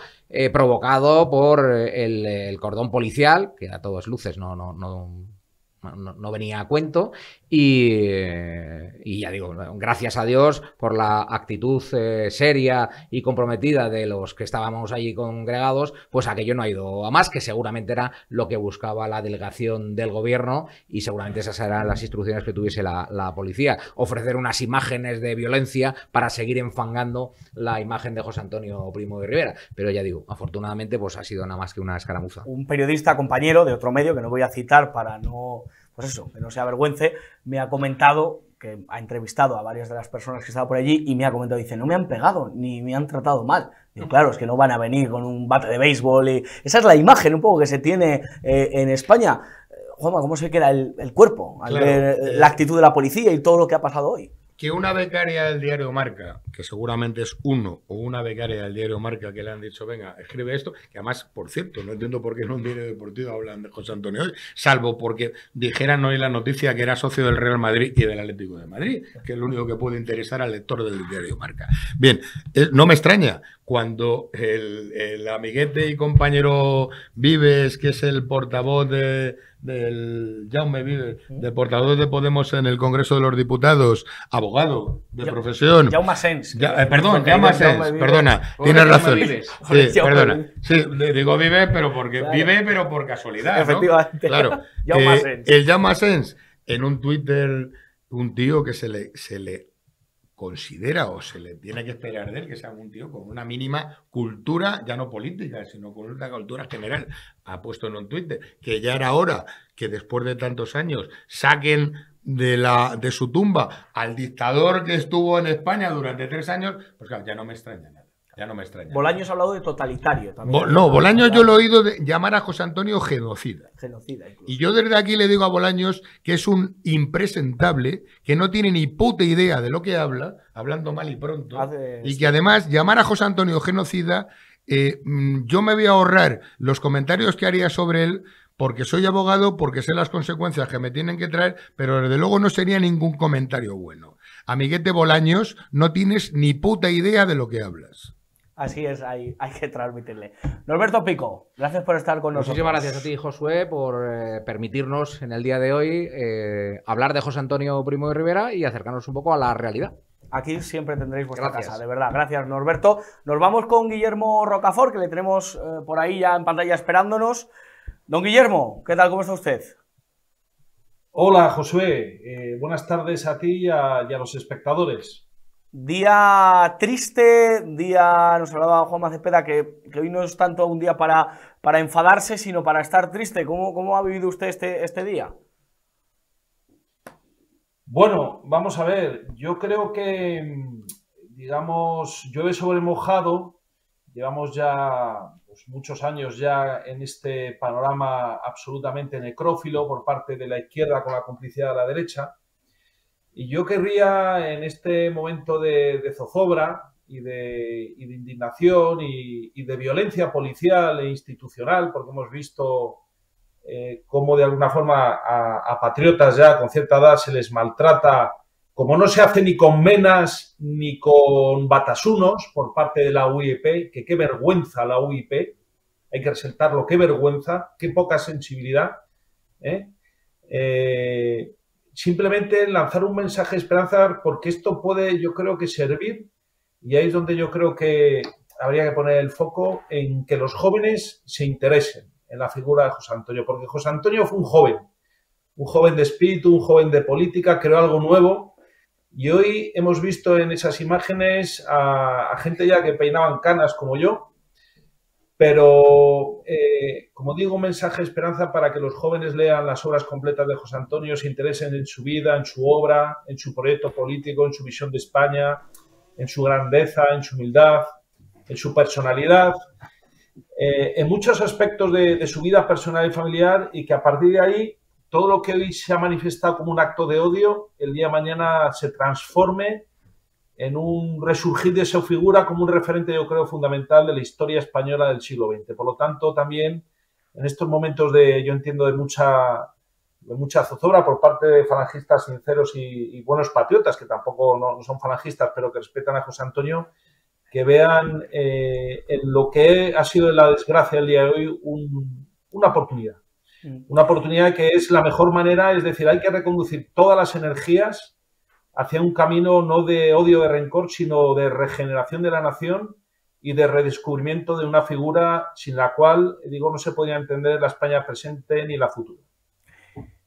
provocado por el cordón policial, que a todas luces no venía a cuento, y ya digo, gracias a Dios por la actitud seria y comprometida de los que estábamos allí congregados, pues aquello no ha ido a más, que seguramente era lo que buscaba la delegación del gobierno, y seguramente esas eran las instrucciones que tuviese la policía: ofrecer unas imágenes de violencia para seguir enfangando la imagen de José Antonio Primo de Rivera. Pero ya digo, afortunadamente pues ha sido nada más que una escaramuza. Un periodista compañero de otro medio, que no voy a citar para no, pues eso, que no se avergüence, me ha comentado, que ha entrevistado a varias de las personas que estaban por allí, y me ha comentado, dice, no me han pegado, ni me han tratado mal. Digo, claro, es que no van a venir con un bate de béisbol, y esa es la imagen un poco que se tiene en España. Juanma, ¿cómo se queda el cuerpo al ver la actitud de la policía y todo lo que ha pasado hoy? Que una becaria del diario Marca, que seguramente es uno o una becaria del diario Marca, que le han dicho, venga, escribe esto, que además, por cierto, no entiendo por qué en un diario deportivo hablan de José Antonio hoy, salvo porque dijeran hoy la noticia que era socio del Real Madrid y del Atlético de Madrid, que es lo único que puede interesar al lector del diario Marca. Bien, no me extraña cuando el amiguete y compañero Vives, que es el portavoz del Jaume Vives, de portavoz de Podemos en el Congreso de los Diputados, abogado de profesión. Jaume Sens. Perdón, Jaume Sens, perdona, tienes razón. Sí, perdona. Sí, digo Vive, pero porque claro. Vive, pero por casualidad, ¿no? Efectivamente. Claro. El Jaume Sens, en un Twitter, un tío que se le considera o se le tiene que esperar de él que sea un tío con una mínima cultura, ya no política, sino con una cultura general. Ha puesto en un Twitter que ya era hora que después de tantos años saquen de su tumba al dictador que estuvo en España durante 3 años, pues claro, ya no me extraña nada. Ya no me extraña. Bolaños ha hablado de totalitario también. No, Bolaños yo lo he oído llamar a José Antonio genocida. Genocida incluso. Y yo desde aquí le digo a Bolaños que es un impresentable, que no tiene ni puta idea de lo que habla, hablando mal y pronto, y que además llamar a José Antonio genocida, yo me voy a ahorrar los comentarios que haría sobre él, porque soy abogado, porque sé las consecuencias que me tienen que traer, pero desde luego no sería ningún comentario bueno. Amiguete Bolaños, no tienes ni puta idea de lo que hablas. Así es, hay que transmitirle. Norberto Pico, gracias por estar con nosotros. Muchísimas gracias a ti, Josué, por permitirnos en el día de hoy hablar de José Antonio Primo de Rivera y acercarnos un poco a la realidad. Aquí siempre tendréis vuestra casa, de verdad. Gracias, Norberto. Nos vamos con Guillermo Rocafort, que le tenemos por ahí ya en pantalla esperándonos. Don Guillermo, ¿qué tal? ¿Cómo está usted? Hola, Josué. Buenas tardes a ti y a los espectadores. Día triste, nos hablaba Juanma Cepeda que hoy no es tanto un día para enfadarse, sino para estar triste. ¿Cómo ha vivido usted este día? Bueno, vamos a ver, yo creo que, digamos, llueve sobre mojado, llevamos ya pues, muchos años ya en este panorama absolutamente necrófilo por parte de la izquierda con la complicidad de la derecha, y yo querría en este momento de zozobra y de indignación y de violencia policial e institucional, porque hemos visto cómo de alguna forma a patriotas ya con cierta edad se les maltrata, como no se hace ni con menas ni con batasunos por parte de la UIP, que qué vergüenza la UIP, hay que resaltarlo, qué vergüenza, qué poca sensibilidad. Simplemente lanzar un mensaje de esperanza, porque esto puede, yo creo que servir, y ahí es donde yo creo que habría que poner el foco en que los jóvenes se interesen en la figura de José Antonio, porque José Antonio fue un joven de espíritu, un joven de política, creó algo nuevo, y hoy hemos visto en esas imágenes a gente ya que peinaban canas como yo, pero, como digo, un mensaje de esperanza para que los jóvenes lean las obras completas de José Antonio, se interesen en su vida, en su obra, en su proyecto político, en su visión de España, en su grandeza, en su humildad, en su personalidad, en muchos aspectos de su vida personal y familiar, y que a partir de ahí todo lo que hoy se ha manifestado como un acto de odio, el día de mañana se transforme en un resurgir de su figura como un referente, yo creo, fundamental de la historia española del siglo XX. Por lo tanto, también en estos momentos yo entiendo, de mucha zozobra por parte de falangistas sinceros y buenos patriotas, que tampoco no son falangistas, pero que respetan a José Antonio, que vean en lo que ha sido la desgracia el día de hoy una oportunidad. Una oportunidad que es la mejor manera, es decir, hay que reconducir todas las energías hacia un camino no de odio, de rencor, sino de regeneración de la nación y de redescubrimiento de una figura sin la cual, digo, no se podría entender la España presente ni la futura.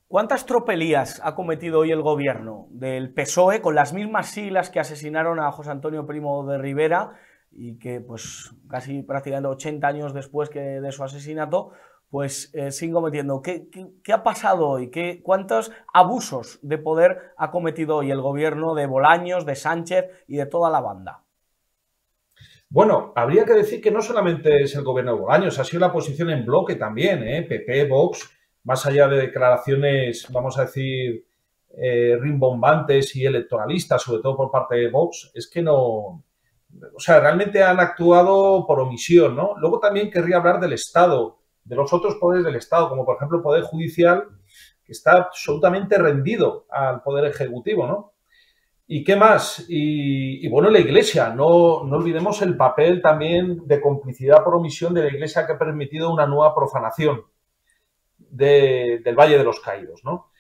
¿Cuántas tropelías ha cometido hoy el gobierno del PSOE con las mismas siglas que asesinaron a José Antonio Primo de Rivera y que, pues, casi prácticamente 80 años después de su asesinato, pues siguen cometiendo? ¿Qué ha pasado hoy? ¿Cuántos abusos de poder ha cometido hoy el gobierno de Bolaños, de Sánchez y de toda la banda? Bueno, habría que decir que no solamente es el gobierno de Bolaños, ha sido la posición en bloque también, PP, Vox, más allá de declaraciones, vamos a decir, rimbombantes y electoralistas, sobre todo por parte de Vox, es que no... O sea, realmente han actuado por omisión, ¿no? Luego también querría hablar del Estado, de los otros poderes del Estado, como por ejemplo el Poder Judicial, que está absolutamente rendido al Poder Ejecutivo, ¿no? ¿Y qué más? Y bueno, la Iglesia, no olvidemos el papel también de complicidad por omisión de la Iglesia, que ha permitido una nueva profanación del Valle de los Caídos, ¿no?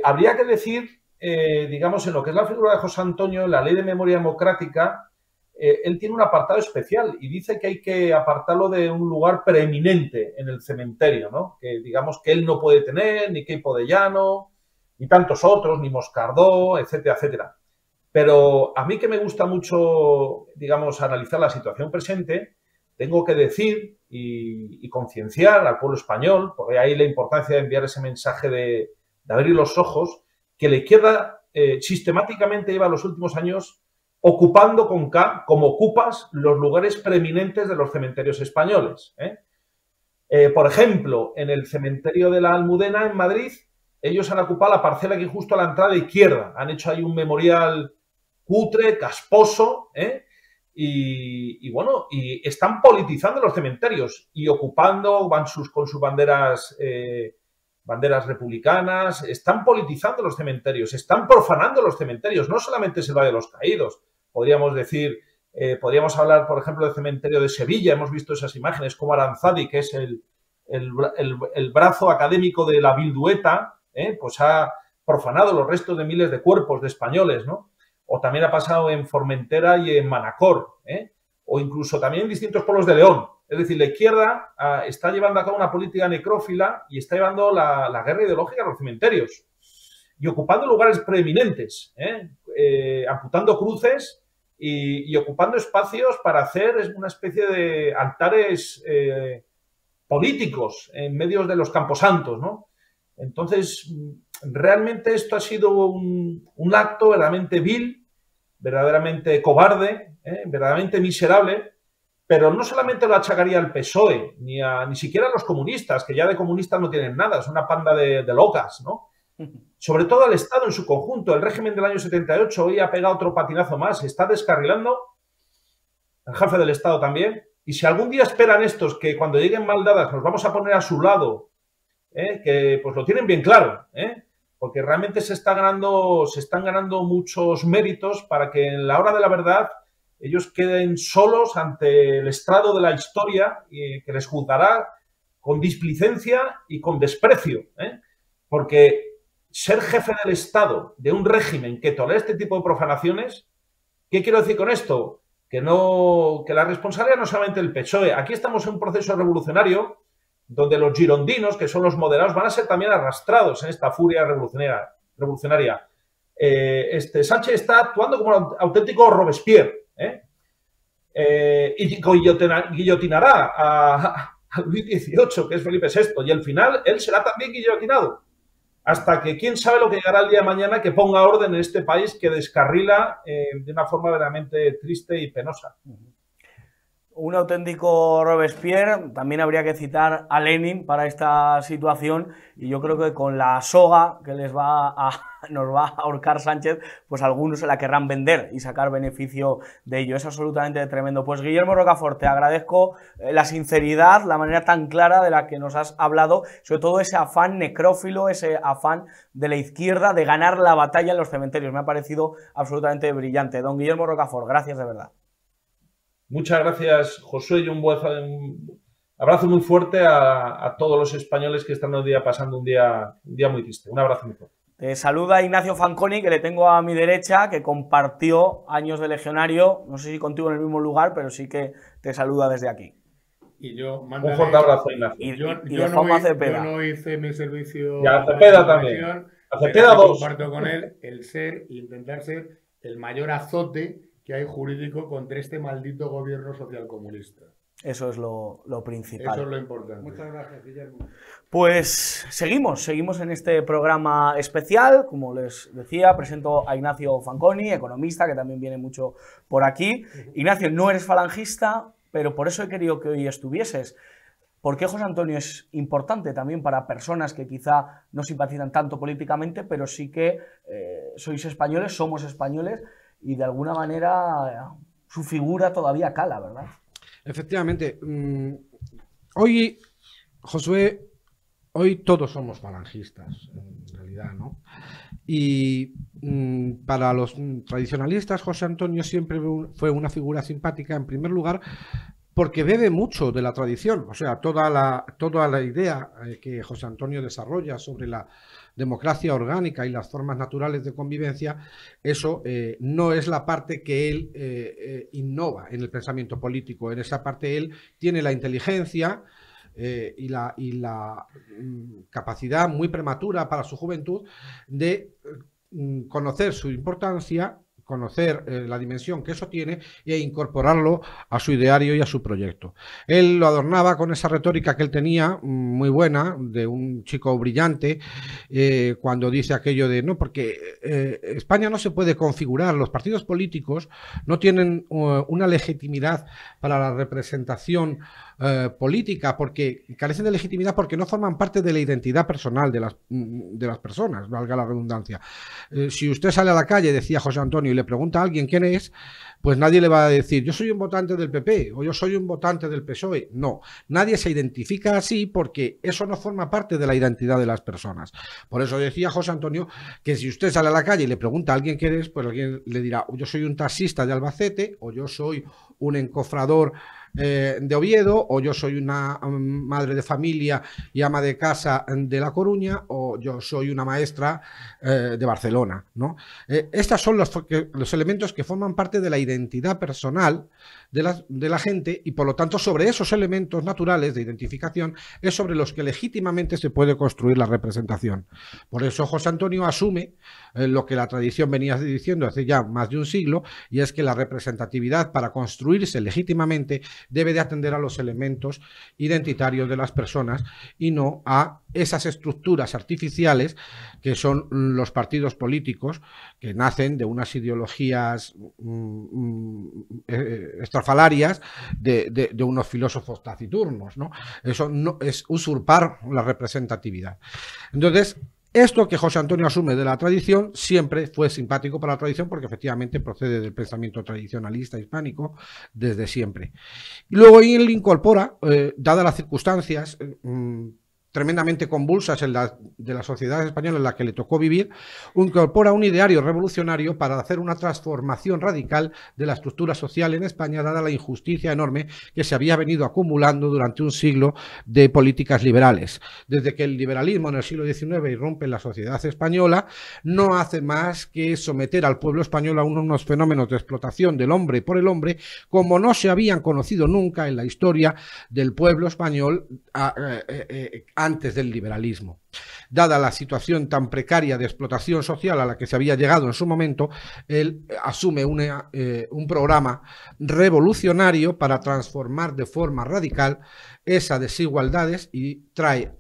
Habría que decir, digamos, en lo que es la figura de José Antonio, la Ley de Memoria Democrática, él tiene un apartado especial y dice que hay que apartarlo de un lugar preeminente en el cementerio, ¿no? Que digamos que él no puede tener, ni Queipo de Llano, ni tantos otros, ni Moscardó, etcétera, etcétera. Pero a mí, que me gusta mucho, digamos, analizar la situación presente, tengo que decir y concienciar al pueblo español, porque ahí la importancia de enviar ese mensaje de abrir los ojos, que la izquierda sistemáticamente lleva los últimos años ocupando con K, como ocupas, los lugares preeminentes de los cementerios españoles. Por ejemplo, en el cementerio de la Almudena, en Madrid, ellos han ocupado la parcela que justo a la entrada izquierda. Han hecho ahí un memorial cutre, casposo, y bueno, y están politizando los cementerios y ocupando, van con sus banderas republicanas, están politizando los cementerios, están profanando los cementerios. No solamente es el Valle de los Caídos, podríamos decir, podríamos hablar, por ejemplo, del cementerio de Sevilla. Hemos visto esas imágenes, como Aranzadi, que es el brazo académico de la Bildueta, pues ha profanado los restos de miles de cuerpos de españoles, ¿no? O también ha pasado en Formentera y en Manacor, o incluso también en distintos pueblos de León. Es decir, la izquierda está llevando a cabo una política necrófila y está llevando la guerra ideológica a los cementerios y ocupando lugares preeminentes, amputando cruces y ocupando espacios para hacer una especie de altares políticos en medio de los camposantos, ¿no? Entonces, realmente esto ha sido un acto verdaderamente vil, verdaderamente cobarde, verdaderamente miserable, pero no solamente lo achacaría al PSOE, ni siquiera a los comunistas, que ya de comunistas no tienen nada, es una panda de locas, ¿no? Sobre todo al Estado en su conjunto. El régimen del año 78 hoy ha pegado otro patinazo más, se está descarrilando, el jefe del Estado también, y si algún día esperan estos que cuando lleguen mal dadas nos vamos a poner a su lado, que pues lo tienen bien claro, porque realmente se están ganando muchos méritos para que en la hora de la verdad ellos queden solos ante el estrado de la historia y que les juzgará con displicencia y con desprecio, porque ser jefe del Estado de un régimen que tolera este tipo de profanaciones, ¿qué quiero decir con esto? Que la responsabilidad no es solamente del PSOE. Aquí estamos en un proceso revolucionario donde los girondinos, que son los moderados, van a ser también arrastrados en esta furia revolucionaria. Sánchez está actuando como un auténtico Robespierre, y guillotinará a Luis XVIII, que es Felipe VI, y al final él será también guillotinado. Hasta que quién sabe lo que llegará el día de mañana que ponga orden en este país que descarrila de una forma verdaderamente triste y penosa. Un auténtico Robespierre. También habría que citar a Lenin para esta situación, y yo creo que con la soga que nos va a ahorcar Sánchez, pues algunos se la querrán vender y sacar beneficio de ello. Es absolutamente tremendo. Pues Guillermo Rocafort, te agradezco la sinceridad, la manera tan clara de la que nos has hablado, sobre todo ese afán necrófilo, ese afán de la izquierda de ganar la batalla en los cementerios. Me ha parecido absolutamente brillante. Don Guillermo Rocafort, gracias de verdad. Muchas gracias, Josué, y un abrazo muy fuerte a todos los españoles que están hoy día pasando un día muy triste. Un abrazo muy fuerte. Te saluda Ignacio Fanconi, que le tengo a mi derecha, que compartió años de legionario, no sé si contigo en el mismo lugar, pero sí que te saluda desde aquí. Y yo, un fuerte abrazo, Ignacio. Yo no hice mi servicio. Y a Cepeda también. A Cepeda 2. Comparto con él intentar ser el mayor azote que hay jurídico contra este maldito gobierno socialcomunista. Eso es lo principal. Eso es lo importante. Muchas gracias, Guillermo. Pues seguimos en este programa especial. Como les decía, presento a Ignacio Fanconi, economista, que también viene mucho por aquí. Ignacio, no eres falangista, pero por eso he querido que hoy estuvieses. ¿Por qué José Antonio es importante también para personas que quizá no simpatizan tanto políticamente, pero sí que sois españoles, somos españoles, y de alguna manera su figura todavía cala, ¿verdad? Efectivamente. Hoy, Josué, hoy todos somos falangistas, en realidad, ¿no? Y para los tradicionalistas, José Antonio siempre fue una figura simpática, en primer lugar, porque bebe mucho de la tradición. O sea, toda la idea que José Antonio desarrolla sobre la democracia orgánica y las formas naturales de convivencia, eso no es la parte que él innova en el pensamiento político. En esa parte él tiene la inteligencia y la capacidad muy prematura para su juventud de conocer su importancia, conocer la dimensión que eso tiene e incorporarlo a su ideario y a su proyecto. Él lo adornaba con esa retórica que él tenía, muy buena, de un chico brillante, cuando dice aquello de no, porque España no se puede configurar, los partidos políticos no tienen una legitimidad para la representación política, porque carecen de legitimidad porque no forman parte de la identidad personal de las personas, valga la redundancia. Si usted sale a la calle, decía José Antonio, y le pregunta a alguien quién es, pues nadie le va a decir yo soy un votante del PP o yo soy un votante del PSOE. No, nadie se identifica así porque eso no forma parte de la identidad de las personas. Por eso decía José Antonio que si usted sale a la calle y le pregunta a alguien quién es, pues alguien le dirá yo soy un taxista de Albacete, o yo soy un encofrador de Oviedo, o yo soy una madre de familia y ama de casa de La Coruña, o yo soy una maestra de Barcelona, ¿no? Estos son los elementos que forman parte de la identidad personal de la gente, y por lo tanto sobre esos elementos naturales de identificación es sobre los que legítimamente se puede construir la representación. Por eso José Antonio asume lo que la tradición venía diciendo hace ya más de un siglo, y es que la representatividad para construir construirse legítimamente, debe de atender a los elementos identitarios de las personas y no a esas estructuras artificiales que son los partidos políticos que nacen de unas ideologías estrafalarias de unos filósofos taciturnos, ¿no? Eso no es usurpar la representatividad. Entonces, esto que José Antonio asume de la tradición siempre fue simpático para la tradición porque efectivamente procede del pensamiento tradicionalista hispánico desde siempre. Y luego él incorpora, dadas las circunstancias tremendamente convulsas de la sociedad española en la que le tocó vivir, incorpora un ideario revolucionario para hacer una transformación radical de la estructura social en España, dada la injusticia enorme que se había venido acumulando durante un siglo de políticas liberales. Desde que el liberalismo en el siglo XIX irrumpe en la sociedad española, no hace más que someter al pueblo español a unos fenómenos de explotación del hombre por el hombre, como no se habían conocido nunca en la historia del pueblo español antes del liberalismo. Dada la situación tan precaria de explotación social a la que se había llegado en su momento, él asume un programa revolucionario para transformar de forma radical esas desigualdades y trae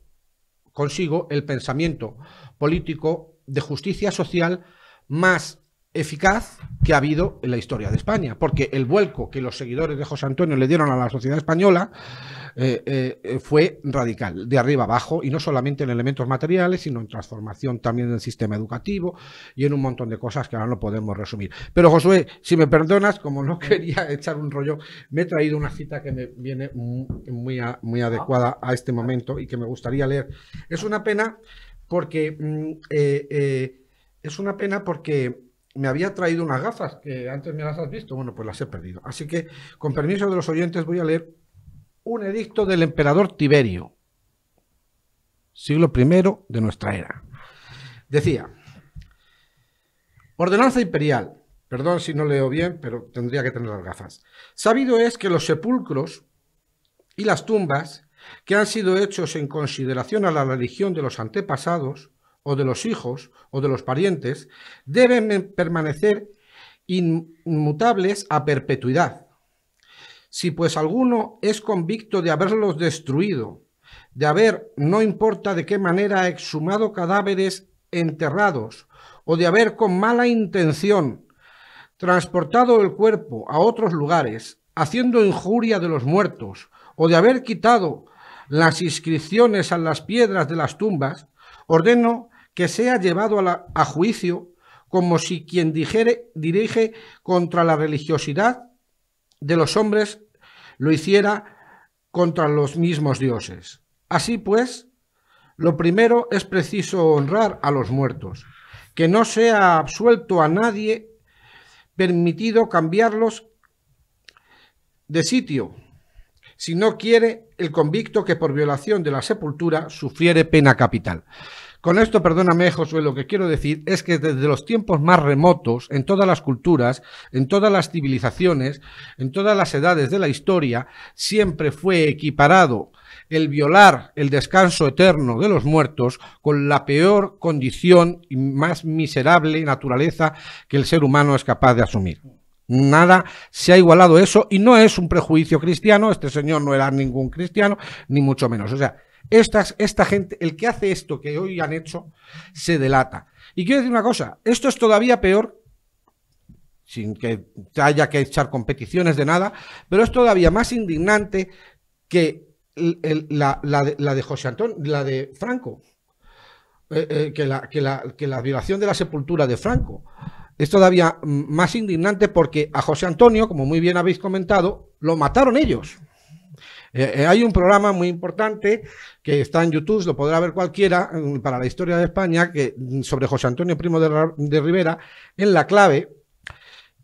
consigo el pensamiento político de justicia social más eficaz que ha habido en la historia de España, porque el vuelco que los seguidores de José Antonio le dieron a la sociedad española fue radical, de arriba abajo, y no solamente en elementos materiales, sino en transformación también del sistema educativo y en un montón de cosas que ahora no podemos resumir. Pero Josué, si me perdonas, como no quería echar un rollo, me he traído una cita que me viene muy adecuada a este momento y que me gustaría leer. Es una pena porque me había traído unas gafas que antes me las has visto, bueno, pues las he perdido. Así que, con permiso de los oyentes, voy a leer un edicto del emperador Tiberio, siglo I de nuestra era. Decía: ordenanza imperial, perdón si no leo bien, pero tendría que tener las gafas. Sabido es que los sepulcros y las tumbas que han sido hechos en consideración a la religión de los antepasados, o de los hijos, o de los parientes, deben permanecer inmutables a perpetuidad. Si pues alguno es convicto de haberlos destruido, de haber, no importa de qué manera, exhumado cadáveres enterrados, o de haber con mala intención transportado el cuerpo a otros lugares, haciendo injuria de los muertos, o de haber quitado las inscripciones a las piedras de las tumbas, ordeno que sea llevado a juicio como si quien dirige contra la religiosidad de los hombres lo hiciera contra los mismos dioses. Así pues, lo primero es preciso honrar a los muertos, que no sea absuelto a nadie permitido cambiarlos de sitio, si no quiere el convicto que por violación de la sepultura sufriere pena capital. Con esto, perdóname, Josué, lo que quiero decir es que desde los tiempos más remotos, en todas las culturas, en todas las civilizaciones, en todas las edades de la historia, siempre fue equiparado el violar el descanso eterno de los muertos con la peor condición y más miserable naturaleza que el ser humano es capaz de asumir. Nada se ha igualado eso, y no es un prejuicio cristiano. Este señor no era ningún cristiano, ni mucho menos. O sea, esta gente, el que hace esto que hoy han hecho, se delata. Y quiero decir una cosa, esto es todavía peor, sin que haya que echar competiciones de nada, pero es todavía más indignante que la de José Antonio, la de Franco, que la violación de la sepultura de Franco. Es todavía más indignante porque a José Antonio, como muy bien habéis comentado, lo mataron ellos. Hay un programa muy importante que está en YouTube, lo podrá ver cualquiera, para la historia de España, sobre José Antonio Primo de Rivera, en La Clave,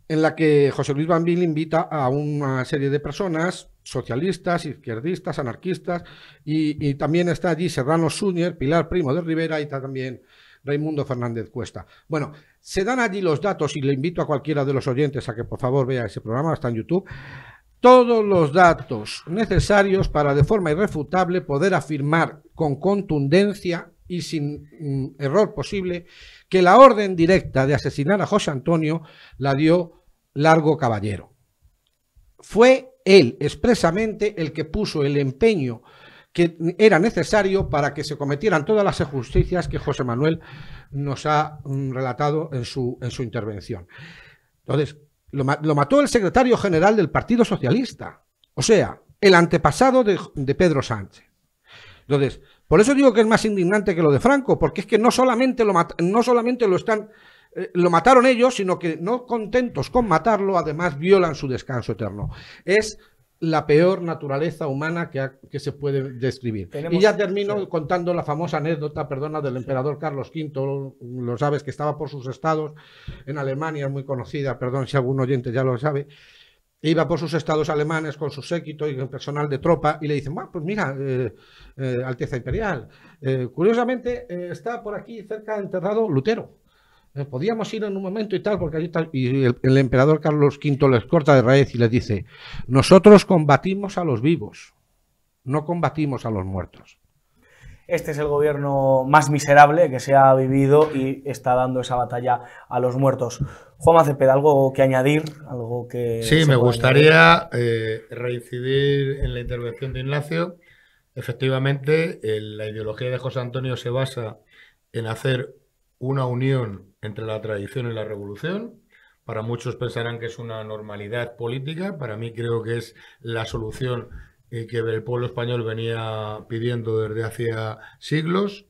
en la que José Luis Banville invita a una serie de personas, socialistas, izquierdistas, anarquistas, y también está allí Serrano Suñer, Pilar Primo de Rivera, y está también Raimundo Fernández Cuesta. Bueno, se dan allí los datos, y le invito a cualquiera de los oyentes a que por favor vea ese programa, está en YouTube, todos los datos necesarios para de forma irrefutable poder afirmar con contundencia y sin error posible que la orden directa de asesinar a José Antonio la dio Largo Caballero. fue él expresamente el que puso el empeño que era necesario para que se cometieran todas las injusticias que José Manuel nos ha relatado en su intervención. Entonces, lo mató el secretario general del Partido Socialista, o sea, el antepasado de Pedro Sánchez. Entonces, por eso digo que es más indignante que lo de Franco, porque es que no solamente lo mataron ellos, sino que no contentos con matarlo, además violan su descanso eterno. Es la peor naturaleza humana que se puede describir. Y ya termino contando la famosa anécdota, del emperador Carlos V, lo sabes, que estaba por sus estados en Alemania, es muy conocida, perdón si algún oyente ya lo sabe, iba por sus estados alemanes con su séquito y el personal de tropa y le dicen, bueno, pues mira, Alteza Imperial, curiosamente está por aquí cerca enterrado Lutero. Podíamos ir en un momento y tal, porque allí está. Y el emperador Carlos V les corta de raíz y les dice, nosotros combatimos a los vivos, no combatimos a los muertos. Este es el gobierno más miserable que se ha vivido y está dando esa batalla a los muertos. Juanma Cepeda, ¿algo que añadir? ¿Algo que sí, me gustaría reincidir en la intervención de Ignacio. Efectivamente, la ideología de José Antonio se basa en hacer una unión entre la tradición y la revolución. Para muchos pensarán que es una normalidad política. Para mí creo que es la solución que el pueblo español venía pidiendo desde hacía siglos.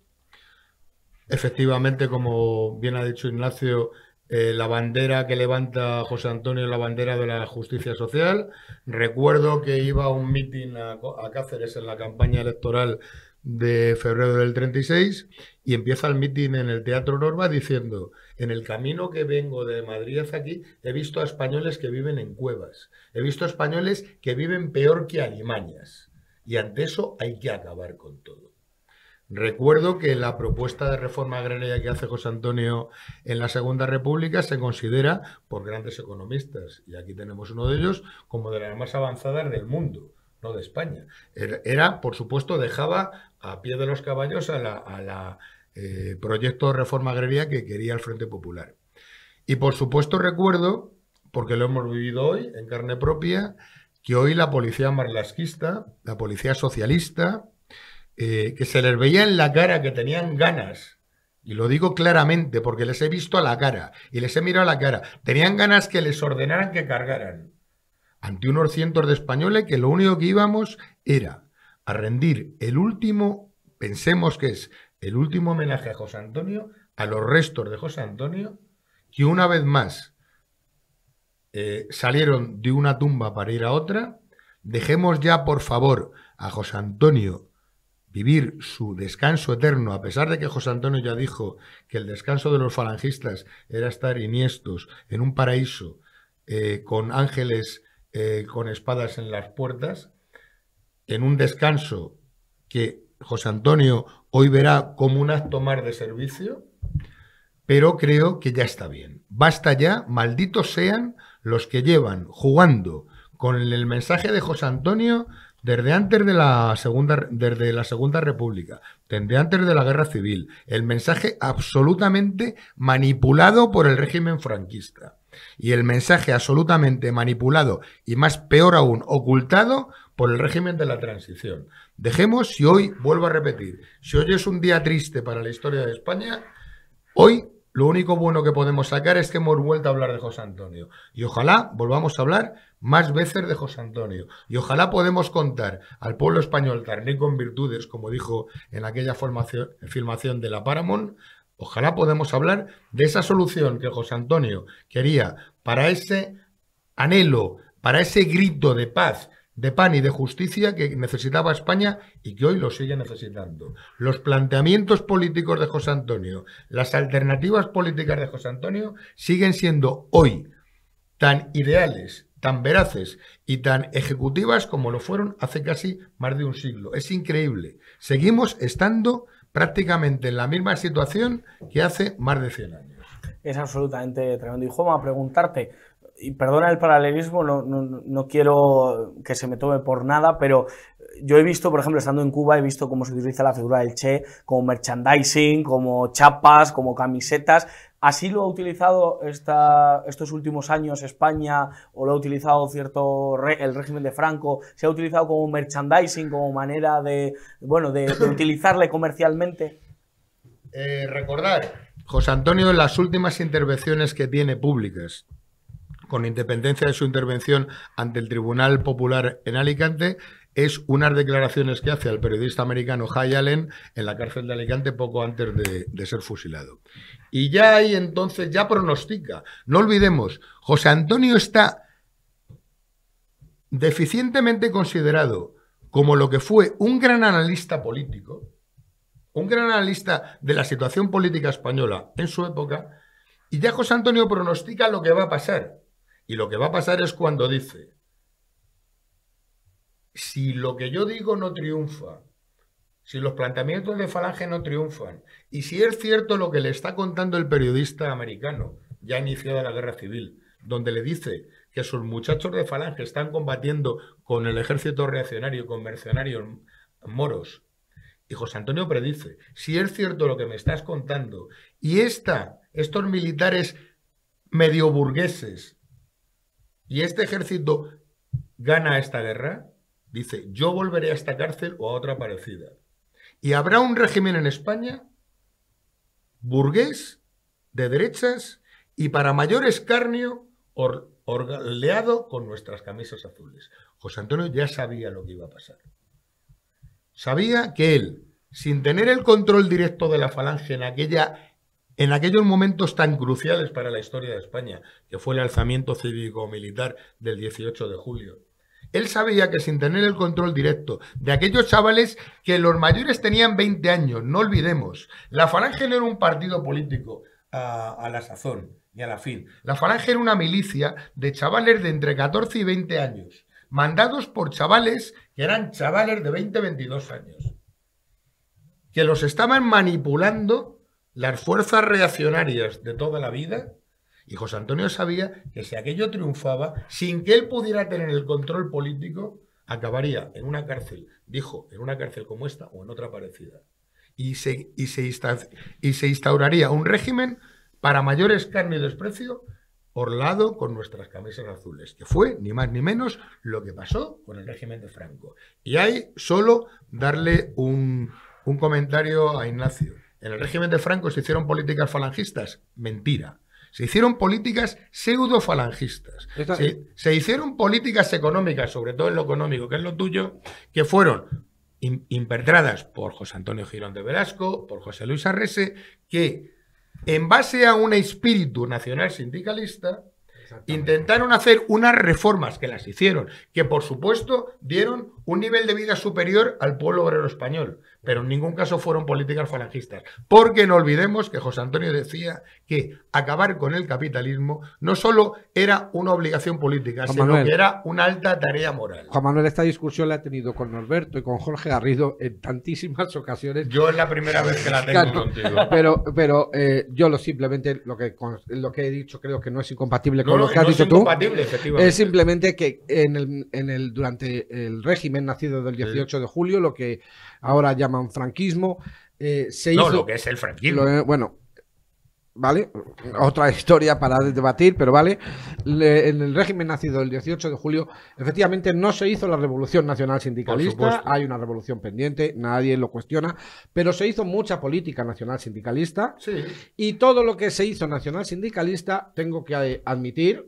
Efectivamente, como bien ha dicho Ignacio, la bandera que levanta José Antonio es la bandera de la justicia social. Recuerdo que iba a un mitin a Cáceres en la campaña electoral de febrero del 36 y empieza el mitin en el Teatro Norma diciendo, en el camino que vengo de Madrid hacia aquí he visto a españoles que viven en cuevas, he visto a españoles que viven peor que alimañas y ante eso hay que acabar con todo. Recuerdo que la propuesta de reforma agraria que hace José Antonio en la Segunda República se considera por grandes economistas, y aquí tenemos uno de ellos, como de las más avanzadas del mundo, no de España. Era, por supuesto, dejaba a pie de los caballos a la proyecto de reforma agraria que quería el Frente Popular. Y, por supuesto, recuerdo, porque lo hemos vivido hoy en carne propia, que hoy la policía marlaskista, la policía socialista, que se les veía en la cara que tenían ganas, y lo digo claramente porque les he visto a la cara y les he mirado a la cara, tenían ganas que les ordenaran que cargaran ante unos cientos de españoles que lo único que íbamos era a rendir el último, pensemos que es el último homenaje a José Antonio, a los restos de José Antonio, que una vez más salieron de una tumba para ir a otra. Dejemos ya, por favor, a José Antonio vivir su descanso eterno, a pesar de que José Antonio ya dijo que el descanso de los falangistas era estar iniestos en un paraíso con ángeles con espadas en las puertas, en un descanso que José Antonio hoy verá como un acto más de servicio, pero creo que ya está bien. Basta ya, malditos sean los que llevan jugando con el mensaje de José Antonio desde antes de la Segunda República, desde antes de la Guerra Civil, el mensaje absolutamente manipulado por el régimen franquista y el mensaje absolutamente manipulado y más peor aún, ocultado por el régimen de la transición. Dejemos, si hoy, vuelvo a repetir, si hoy es un día triste para la historia de España, hoy lo único bueno que podemos sacar es que hemos vuelto a hablar de José Antonio. Y ojalá volvamos a hablar más veces de José Antonio. Y ojalá podemos contar al pueblo español tan rico en virtudes, como dijo en aquella filmación de la Paramount, ojalá podemos hablar de esa solución que José Antonio quería para ese anhelo, para ese grito de paz, de pan y de justicia que necesitaba España y que hoy lo sigue necesitando. Los planteamientos políticos de José Antonio, las alternativas políticas de José Antonio siguen siendo hoy tan ideales, tan veraces y tan ejecutivas como lo fueron hace casi más de un siglo. Es increíble. Seguimos estando prácticamente en la misma situación que hace más de 100 años. Es absolutamente tremendo. Y Juanma, a preguntarte, y perdona el paralelismo, no quiero que se me tome por nada, pero yo he visto, por ejemplo, estando en Cuba, he visto cómo se utiliza la figura del Che como merchandising, como chapas, como camisetas. ¿Así lo ha utilizado estos últimos años España o lo ha utilizado el régimen de Franco? ¿Se ha utilizado como merchandising, como manera de utilizarle comercialmente? Recordar, José Antonio, en las últimas intervenciones que tiene públicas, con independencia de su intervención ante el Tribunal Popular en Alicante, es unas declaraciones que hace al periodista americano Jay Allen en la cárcel de Alicante poco antes de ser fusilado. Y ya ahí entonces ya pronostica. No olvidemos, José Antonio está deficientemente considerado como lo que fue un gran analista político, un gran analista de la situación política española en su época, y ya José Antonio pronostica lo que va a pasar. Y lo que va a pasar es cuando dice: si lo que yo digo no triunfa, si los planteamientos de Falange no triunfan, y si es cierto lo que le está contando el periodista americano, ya iniciada la guerra civil, donde le dice que sus muchachos de Falange están combatiendo con el ejército reaccionario, con mercenarios moros, y José Antonio predice: si es cierto lo que me estás contando, y estos militares medio burgueses y este ejército gana esta guerra, dice, yo volveré a esta cárcel o a otra parecida. Y habrá un régimen en España burgués, de derechas, y para mayor escarnio, orleado con nuestras camisas azules. José Antonio ya sabía lo que iba a pasar. Sabía que él, sin tener el control directo de la Falange en aquellos momentos tan cruciales para la historia de España, que fue el alzamiento cívico-militar del 18 de julio, él sabía que sin tener el control directo de aquellos chavales que los mayores tenían 20 años, no olvidemos, la Falange no era un partido político a la sazón ni a la fin. La Falange era una milicia de chavales de entre 14 y 20 años, mandados por chavales que eran chavales de 20, 22 años, que los estaban manipulando las fuerzas reaccionarias de toda la vida. Y José Antonio sabía que si aquello triunfaba, sin que él pudiera tener el control político, acabaría en una cárcel, dijo, en una cárcel como esta o en otra parecida. Y se instauraría un régimen para mayor escarnio y desprecio, orlado con nuestras camisas azules, que fue ni más ni menos lo que pasó con el régimen de Franco. Y hay solo darle un comentario a Ignacio. En el régimen de Franco se hicieron políticas falangistas. Mentira. Se hicieron políticas pseudo-falangistas. Se hicieron políticas económicas, sobre todo en lo económico, que es lo tuyo, que fueron impetradas por José Antonio Girón de Velasco, por José Luis Arrese, que en base a un espíritu nacional sindicalista intentaron hacer unas reformas, que las hicieron, que por supuesto dieron un nivel de vida superior al pueblo obrero español, pero en ningún caso fueron políticas falangistas, porque no olvidemos que José Antonio decía que acabar con el capitalismo no solo era una obligación política, sino que era una alta tarea moral. Juan Manuel, esta discusión la he tenido con Norberto y con Jorge Garrido en tantísimas ocasiones. Yo es la primera vez que la tengo contigo. Pero yo simplemente lo que he dicho creo que no es incompatible con lo que has dicho tú. Es simplemente que durante el régimen nacido del 18 de julio, lo que ahora llaman franquismo, se hizo... No, lo que es el franquismo. Bueno, ¿vale? Otra historia para debatir, pero vale. En el régimen nacido del 18 de julio, efectivamente no se hizo la Revolución Nacional Sindicalista, hay una revolución pendiente, nadie lo cuestiona, pero se hizo mucha política nacional sindicalista, sí. Y todo lo que se hizo nacional sindicalista, tengo que admitir,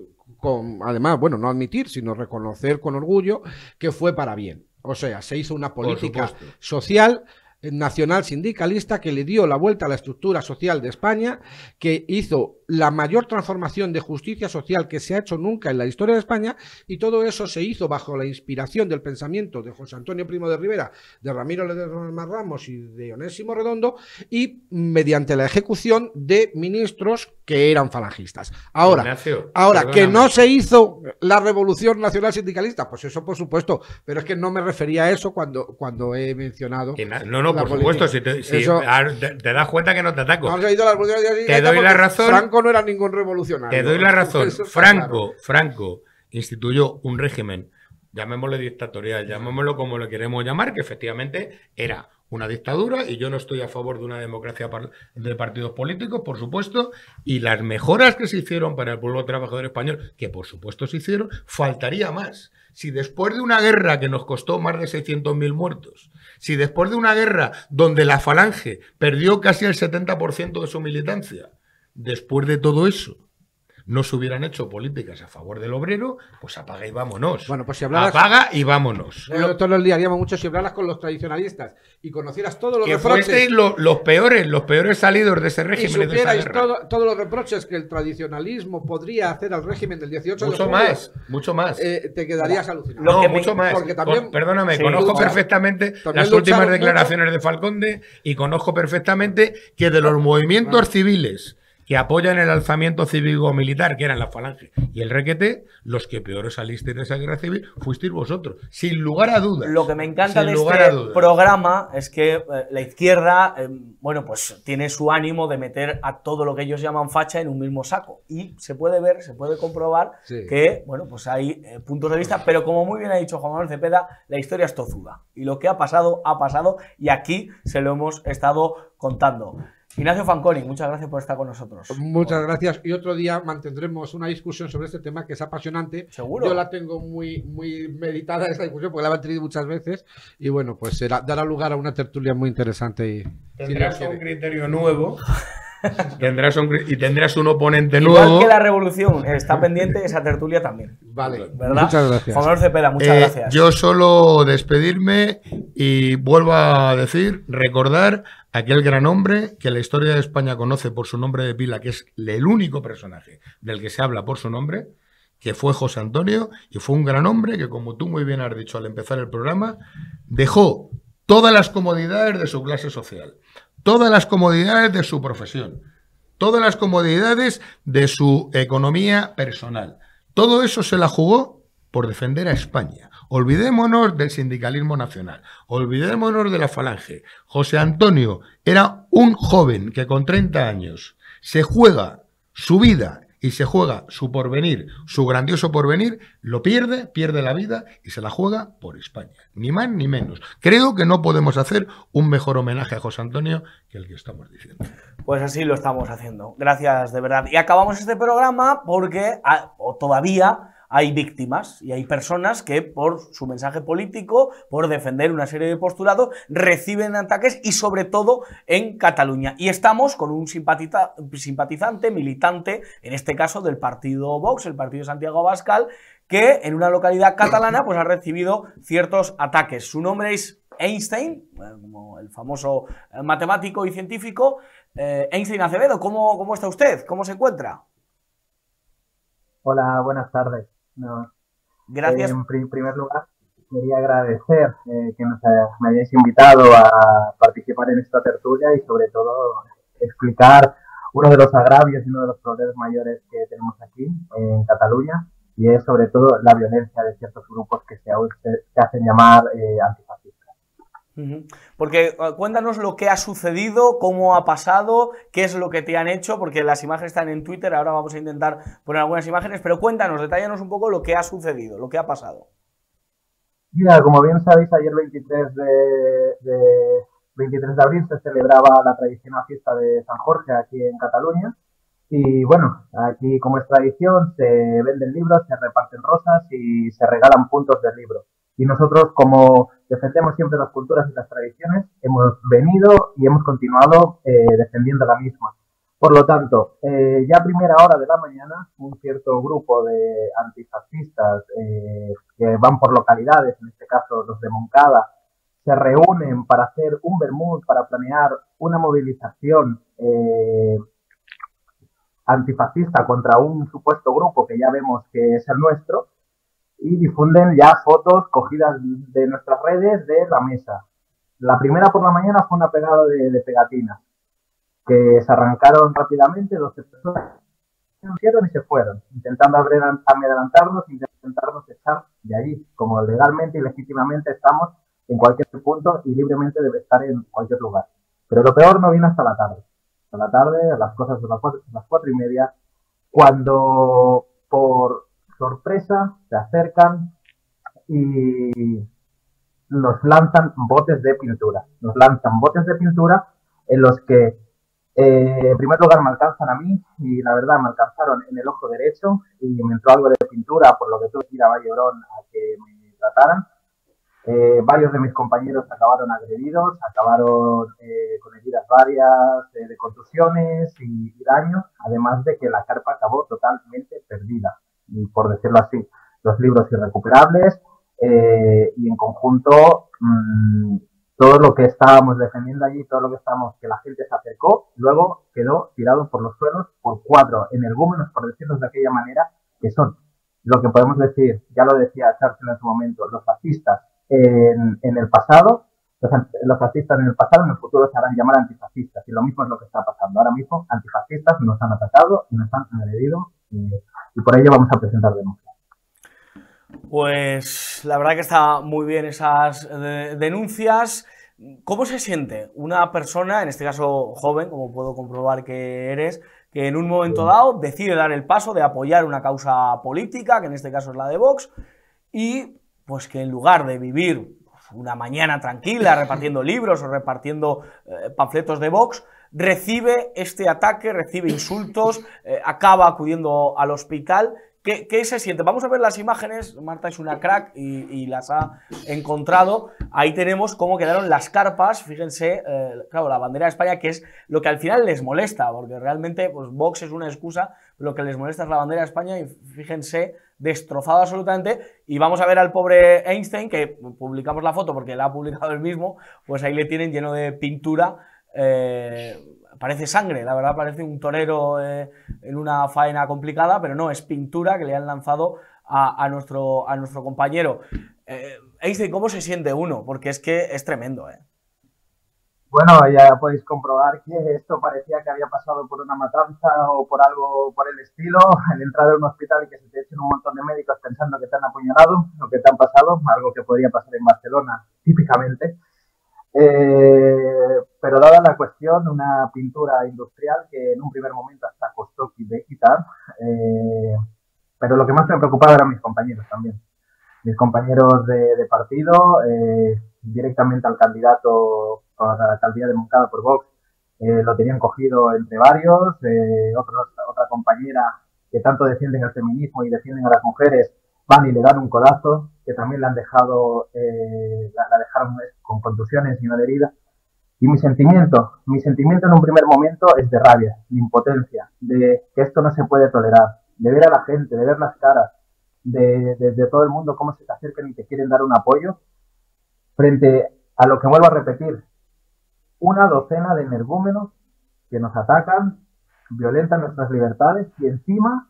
además, bueno, no admitir, sino reconocer con orgullo que fue para bien. O sea, se hizo una política social nacional sindicalista que le dio la vuelta a la estructura social de España, que hizo la mayor transformación de justicia social que se ha hecho nunca en la historia de España, y todo eso se hizo bajo la inspiración del pensamiento de José Antonio Primo de Rivera, de Ramiro Ledesma Ramos y de Onésimo Redondo, y mediante la ejecución de ministros que eran falangistas. Ahora, Ignacio, que no se hizo la Revolución Nacional Sindicalista, pues eso por supuesto, pero es que no me refería a eso cuando he mencionado... No, por supuesto, si te das cuenta que no te ataco. No, te doy la razón. Franco no era ningún revolucionario. Te doy la razón. Franco instituyó un régimen, llamémoslo dictatorial, llamémoslo como lo queremos llamar, que efectivamente era una dictadura y yo no estoy a favor de una democracia de partidos políticos, por supuesto, y las mejoras que se hicieron para el pueblo trabajador español, que por supuesto se hicieron, faltaría más. Si después de una guerra que nos costó más de 600.000 muertos, si después de una guerra donde la Falange perdió casi el 70% de su militancia, después de todo eso, no se hubieran hecho políticas a favor del obrero, pues apaga y vámonos. Bueno, pues si hablaras... Apaga y vámonos. Todos los días haríamos mucho si hablaras con los tradicionalistas y conocieras todos los que reproches... fuesteis los peores salidos de ese régimen. Y supierais de esa guerra. todos los reproches que el tradicionalismo podría hacer al régimen del 18 mucho de julio, mucho más. Te quedarías alucinado. No, mucho más. Porque también, perdóname, sí, conozco perfectamente las últimas declaraciones de Falconde y conozco perfectamente que de los movimientos civiles que apoyan el alzamiento cívico-militar, que eran la Falange y el Requete, los que peor salisteis de esa guerra civil fuisteis vosotros, sin lugar a dudas. Lo que me encanta de este programa es que la izquierda, bueno, pues tiene su ánimo de meter a todo lo que ellos llaman facha en un mismo saco. Y se puede ver, se puede comprobar que, bueno, pues hay puntos de vista, pero como muy bien ha dicho Juan Manuel Cepeda, la historia es tozuda. Y lo que ha pasado, y aquí se lo hemos estado contando. Ignacio Fanconi, muchas gracias por estar con nosotros. Muchas gracias. Y otro día mantendremos una discusión sobre este tema que es apasionante. Seguro. Yo la tengo muy meditada esta discusión porque la he tenido muchas veces. Y bueno, pues dará lugar a una tertulia muy interesante. Y tendrás un criterio nuevo. Tendrás un oponente Igual nuevo. Que la revolución está pendiente, esa tertulia también. Vale, ¿verdad? muchas gracias. Juan Manuel Cepeda, muchas gracias. Yo solo despedirme y vuelvo a decir, recordar aquel gran hombre que la historia de España conoce por su nombre de pila, que es el único personaje del que se habla por su nombre, que fue José Antonio, y fue un gran hombre que, como tú muy bien has dicho al empezar el programa, dejó todas las comodidades de su clase social, todas las comodidades de su profesión, todas las comodidades de su economía personal. Todo eso se la jugó por defender a España. Olvidémonos del sindicalismo nacional, olvidémonos de la Falange. José Antonio era un joven que con 30 años se juega su vida y se juega su porvenir, su grandioso porvenir, lo pierde la vida y se la juega por España. Ni más ni menos. Creo que no podemos hacer un mejor homenaje a José Antonio que el que estamos diciendo. Pues así lo estamos haciendo. Gracias, de verdad. Y acabamos este programa porque todavía hay víctimas y hay personas que por su mensaje político, por defender una serie de postulados, reciben ataques y sobre todo en Cataluña. Y estamos con un simpatizante, militante, en este caso del partido Vox, el partido de Santiago Abascal, que en una localidad catalana pues ha recibido ciertos ataques. Su nombre es Einstein, como el famoso matemático y científico. Einstein Acevedo, ¿cómo está usted? ¿Cómo se encuentra? Hola, buenas tardes. No. Gracias. En primer lugar, quería agradecer que me hayáis invitado a participar en esta tertulia y sobre todo explicar uno de los agravios y uno de los problemas mayores que tenemos aquí en Cataluña, y es sobre todo la violencia de ciertos grupos que se hacen llamar antifascistas. Porque cuéntanos lo que ha sucedido, cómo ha pasado, qué es lo que te han hecho, porque las imágenes están en Twitter, ahora vamos a intentar poner algunas imágenes, pero cuéntanos, detállanos un poco lo que ha sucedido, lo que ha pasado. Mira, como bien sabéis, ayer 23 de abril se celebraba la tradicional fiesta de San Jorge aquí en Cataluña, y bueno, aquí como es tradición se venden libros, se reparten rosas y se regalan puntos del libro. Y nosotros, como defendemos siempre las culturas y las tradiciones, hemos venido y hemos continuado defendiendo la misma. Por lo tanto, ya a primera hora de la mañana, un cierto grupo de antifascistas que van por localidades, en este caso los de Moncada, se reúnen para hacer un vermut, para planear una movilización antifascista contra un supuesto grupo que ya vemos que es el nuestro, y difunden ya fotos cogidas de nuestras redes de la mesa. La primera por la mañana fue una pegada de pegatinas, que se arrancaron rápidamente, 12 personas se hicieron y se fueron, intentando amedrentarnos, intentarnos echar de allí, como legalmente y legítimamente estamos en cualquier punto y libremente debe estar en cualquier lugar. Pero lo peor no vino hasta la tarde. Hasta la tarde, a las cosas de las 4:30, cuando por sorpresa se acercan y nos lanzan botes de pintura. Nos lanzan botes de pintura en los que, en primer lugar, me alcanzan a mí, y la verdad me alcanzaron en el ojo derecho, y me entró algo de pintura, por lo que tuve que ir a Vallebrón a que me trataran. Varios de mis compañeros acabaron agredidos, acabaron con heridas varias, de contusiones y daños, además de que la carpa acabó totalmente perdida, y por decirlo así, los libros irrecuperables, y en conjunto todo lo que estábamos defendiendo allí, todo lo que estábamos, que la gente se acercó, luego quedó tirado por los suelos por 4 energúmenos, por decirlo de aquella manera, que son lo que podemos decir, ya lo decía Churchill en su momento, los fascistas en el pasado, los fascistas en el pasado, en el futuro se harán llamar antifascistas, y lo mismo es lo que está pasando. Ahora mismo antifascistas nos han atacado y nos han agredido, y por ello vamos a presentar denuncias. Pues la verdad que está muy bien esas denuncias. ¿Cómo se siente una persona, en este caso joven, como puedo comprobar que eres, que en un momento dado decide dar el paso de apoyar una causa política, que en este caso es la de Vox, y pues que en lugar de vivir una mañana tranquila repartiendo libros o repartiendo panfletos de Vox, recibe este ataque, recibe insultos, acaba acudiendo al hospital? ¿Qué se siente? Vamos a ver las imágenes. Marta es una crack y las ha encontrado. Ahí tenemos cómo quedaron las carpas. Fíjense, claro, la bandera de España, que es lo que al final les molesta, porque realmente pues, Vox es una excusa, lo que les molesta es la bandera de España, y fíjense, destrozado absolutamente. Y vamos a ver al pobre Einstein, que publicamos la foto porque la ha publicado él mismo, pues ahí le tienen lleno de pintura. Parece sangre, la verdad parece un torero en una faena complicada, pero no, es pintura que le han lanzado a nuestro compañero. Einstein, ¿cómo se siente uno? Porque es que es tremendo, Bueno, ya podéis comprobar que esto parecía que había pasado por una matanza o por algo por el estilo, el entrar en un hospital y que se te echen un montón de médicos pensando que te han apuñalado, lo que te han pasado, algo que podría pasar en Barcelona típicamente. Pero dada la cuestión, una pintura industrial que en un primer momento hasta costó de quitar, pero lo que más me preocupaba eran mis compañeros también. Mis compañeros de partido, directamente al candidato a la alcaldía de Moncada por Vox, lo tenían cogido entre varios, otra compañera que tanto defienden el feminismo y defienden a las mujeres, van y le dan un codazo, que también la han dejado, la dejaron con contusiones y una herida. Y mi sentimiento en un primer momento es de rabia, de impotencia, de que esto no se puede tolerar, de ver a la gente, de ver las caras, de todo el mundo cómo se te acercan y te quieren dar un apoyo, frente a lo que vuelvo a repetir, una docena de energúmenos que nos atacan, violentan nuestras libertades y encima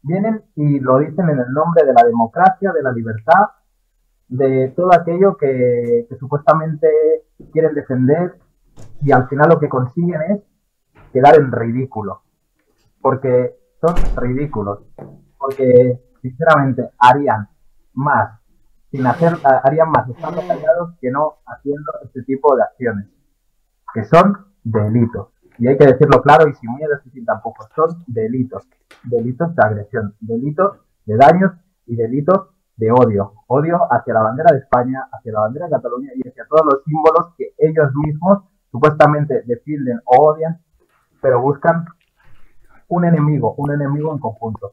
vienen y lo dicen en el nombre de la democracia, de la libertad, de todo aquello que supuestamente quieren defender, y al final lo que consiguen es quedar en ridículo, porque son ridículos, porque sinceramente harían más estando callados que no haciendo este tipo de acciones, que son delitos. Y hay que decirlo claro y sin miedo y sin tapujos, son delitos de agresión, delitos de daños y delitos de odio hacia la bandera de España, hacia la bandera de Cataluña y hacia todos los símbolos que ellos mismos supuestamente defienden o odian, pero buscan un enemigo en conjunto.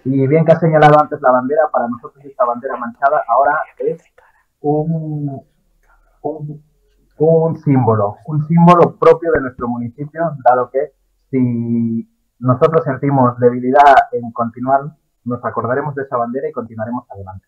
Y bien que has señalado antes la bandera, para nosotros esta bandera manchada ahora es un símbolo propio de nuestro municipio, dado que si nosotros sentimos debilidad en continuar, nos acordaremos de esa bandera y continuaremos adelante.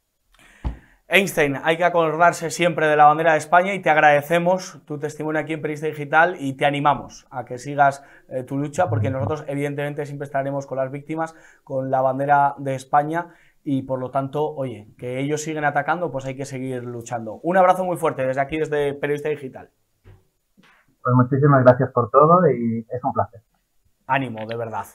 Einstein, hay que acordarse siempre de la bandera de España y te agradecemos tu testimonio aquí en Periodista Digital y te animamos a que sigas tu lucha, porque nosotros evidentemente siempre estaremos con las víctimas, con la bandera de España, y por lo tanto, oye, que ellos siguen atacando, pues hay que seguir luchando. Un abrazo muy fuerte desde aquí, desde Periodista Digital. Pues muchísimas gracias por todo y es un placer. Ánimo, de verdad.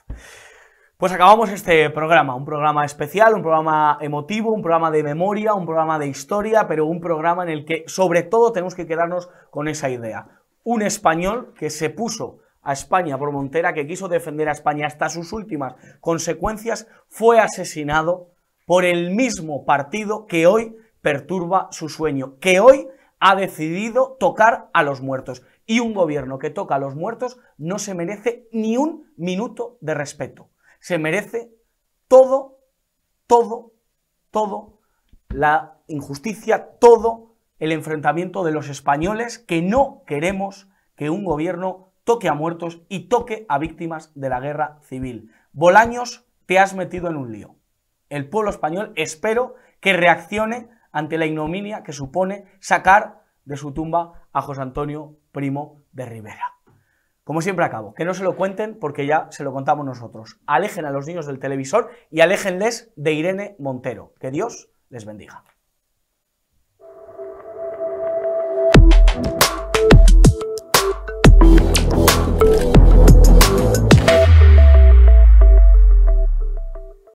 Pues acabamos este programa, un programa especial, un programa emotivo, un programa de memoria, un programa de historia, pero un programa en el que sobre todo tenemos que quedarnos con esa idea. Un español que se puso a España por montera, que quiso defender a España hasta sus últimas consecuencias, fue asesinado por el mismo partido que hoy perturba su sueño, que hoy ha decidido tocar a los muertos. Y un gobierno que toca a los muertos no se merece ni un minuto de respeto. Se merece todo la injusticia, todo el enfrentamiento de los españoles, que no queremos que un gobierno toque a muertos y toque a víctimas de la guerra civil. Bolaños, te has metido en un lío. El pueblo español espero que reaccione ante la ignominia que supone sacar de su tumba a José Antonio Primo de Rivera. Como siempre acabo, que no se lo cuenten porque ya se lo contamos nosotros. Alejen a los niños del televisor y aléjenles de Irene Montero. Que Dios les bendiga.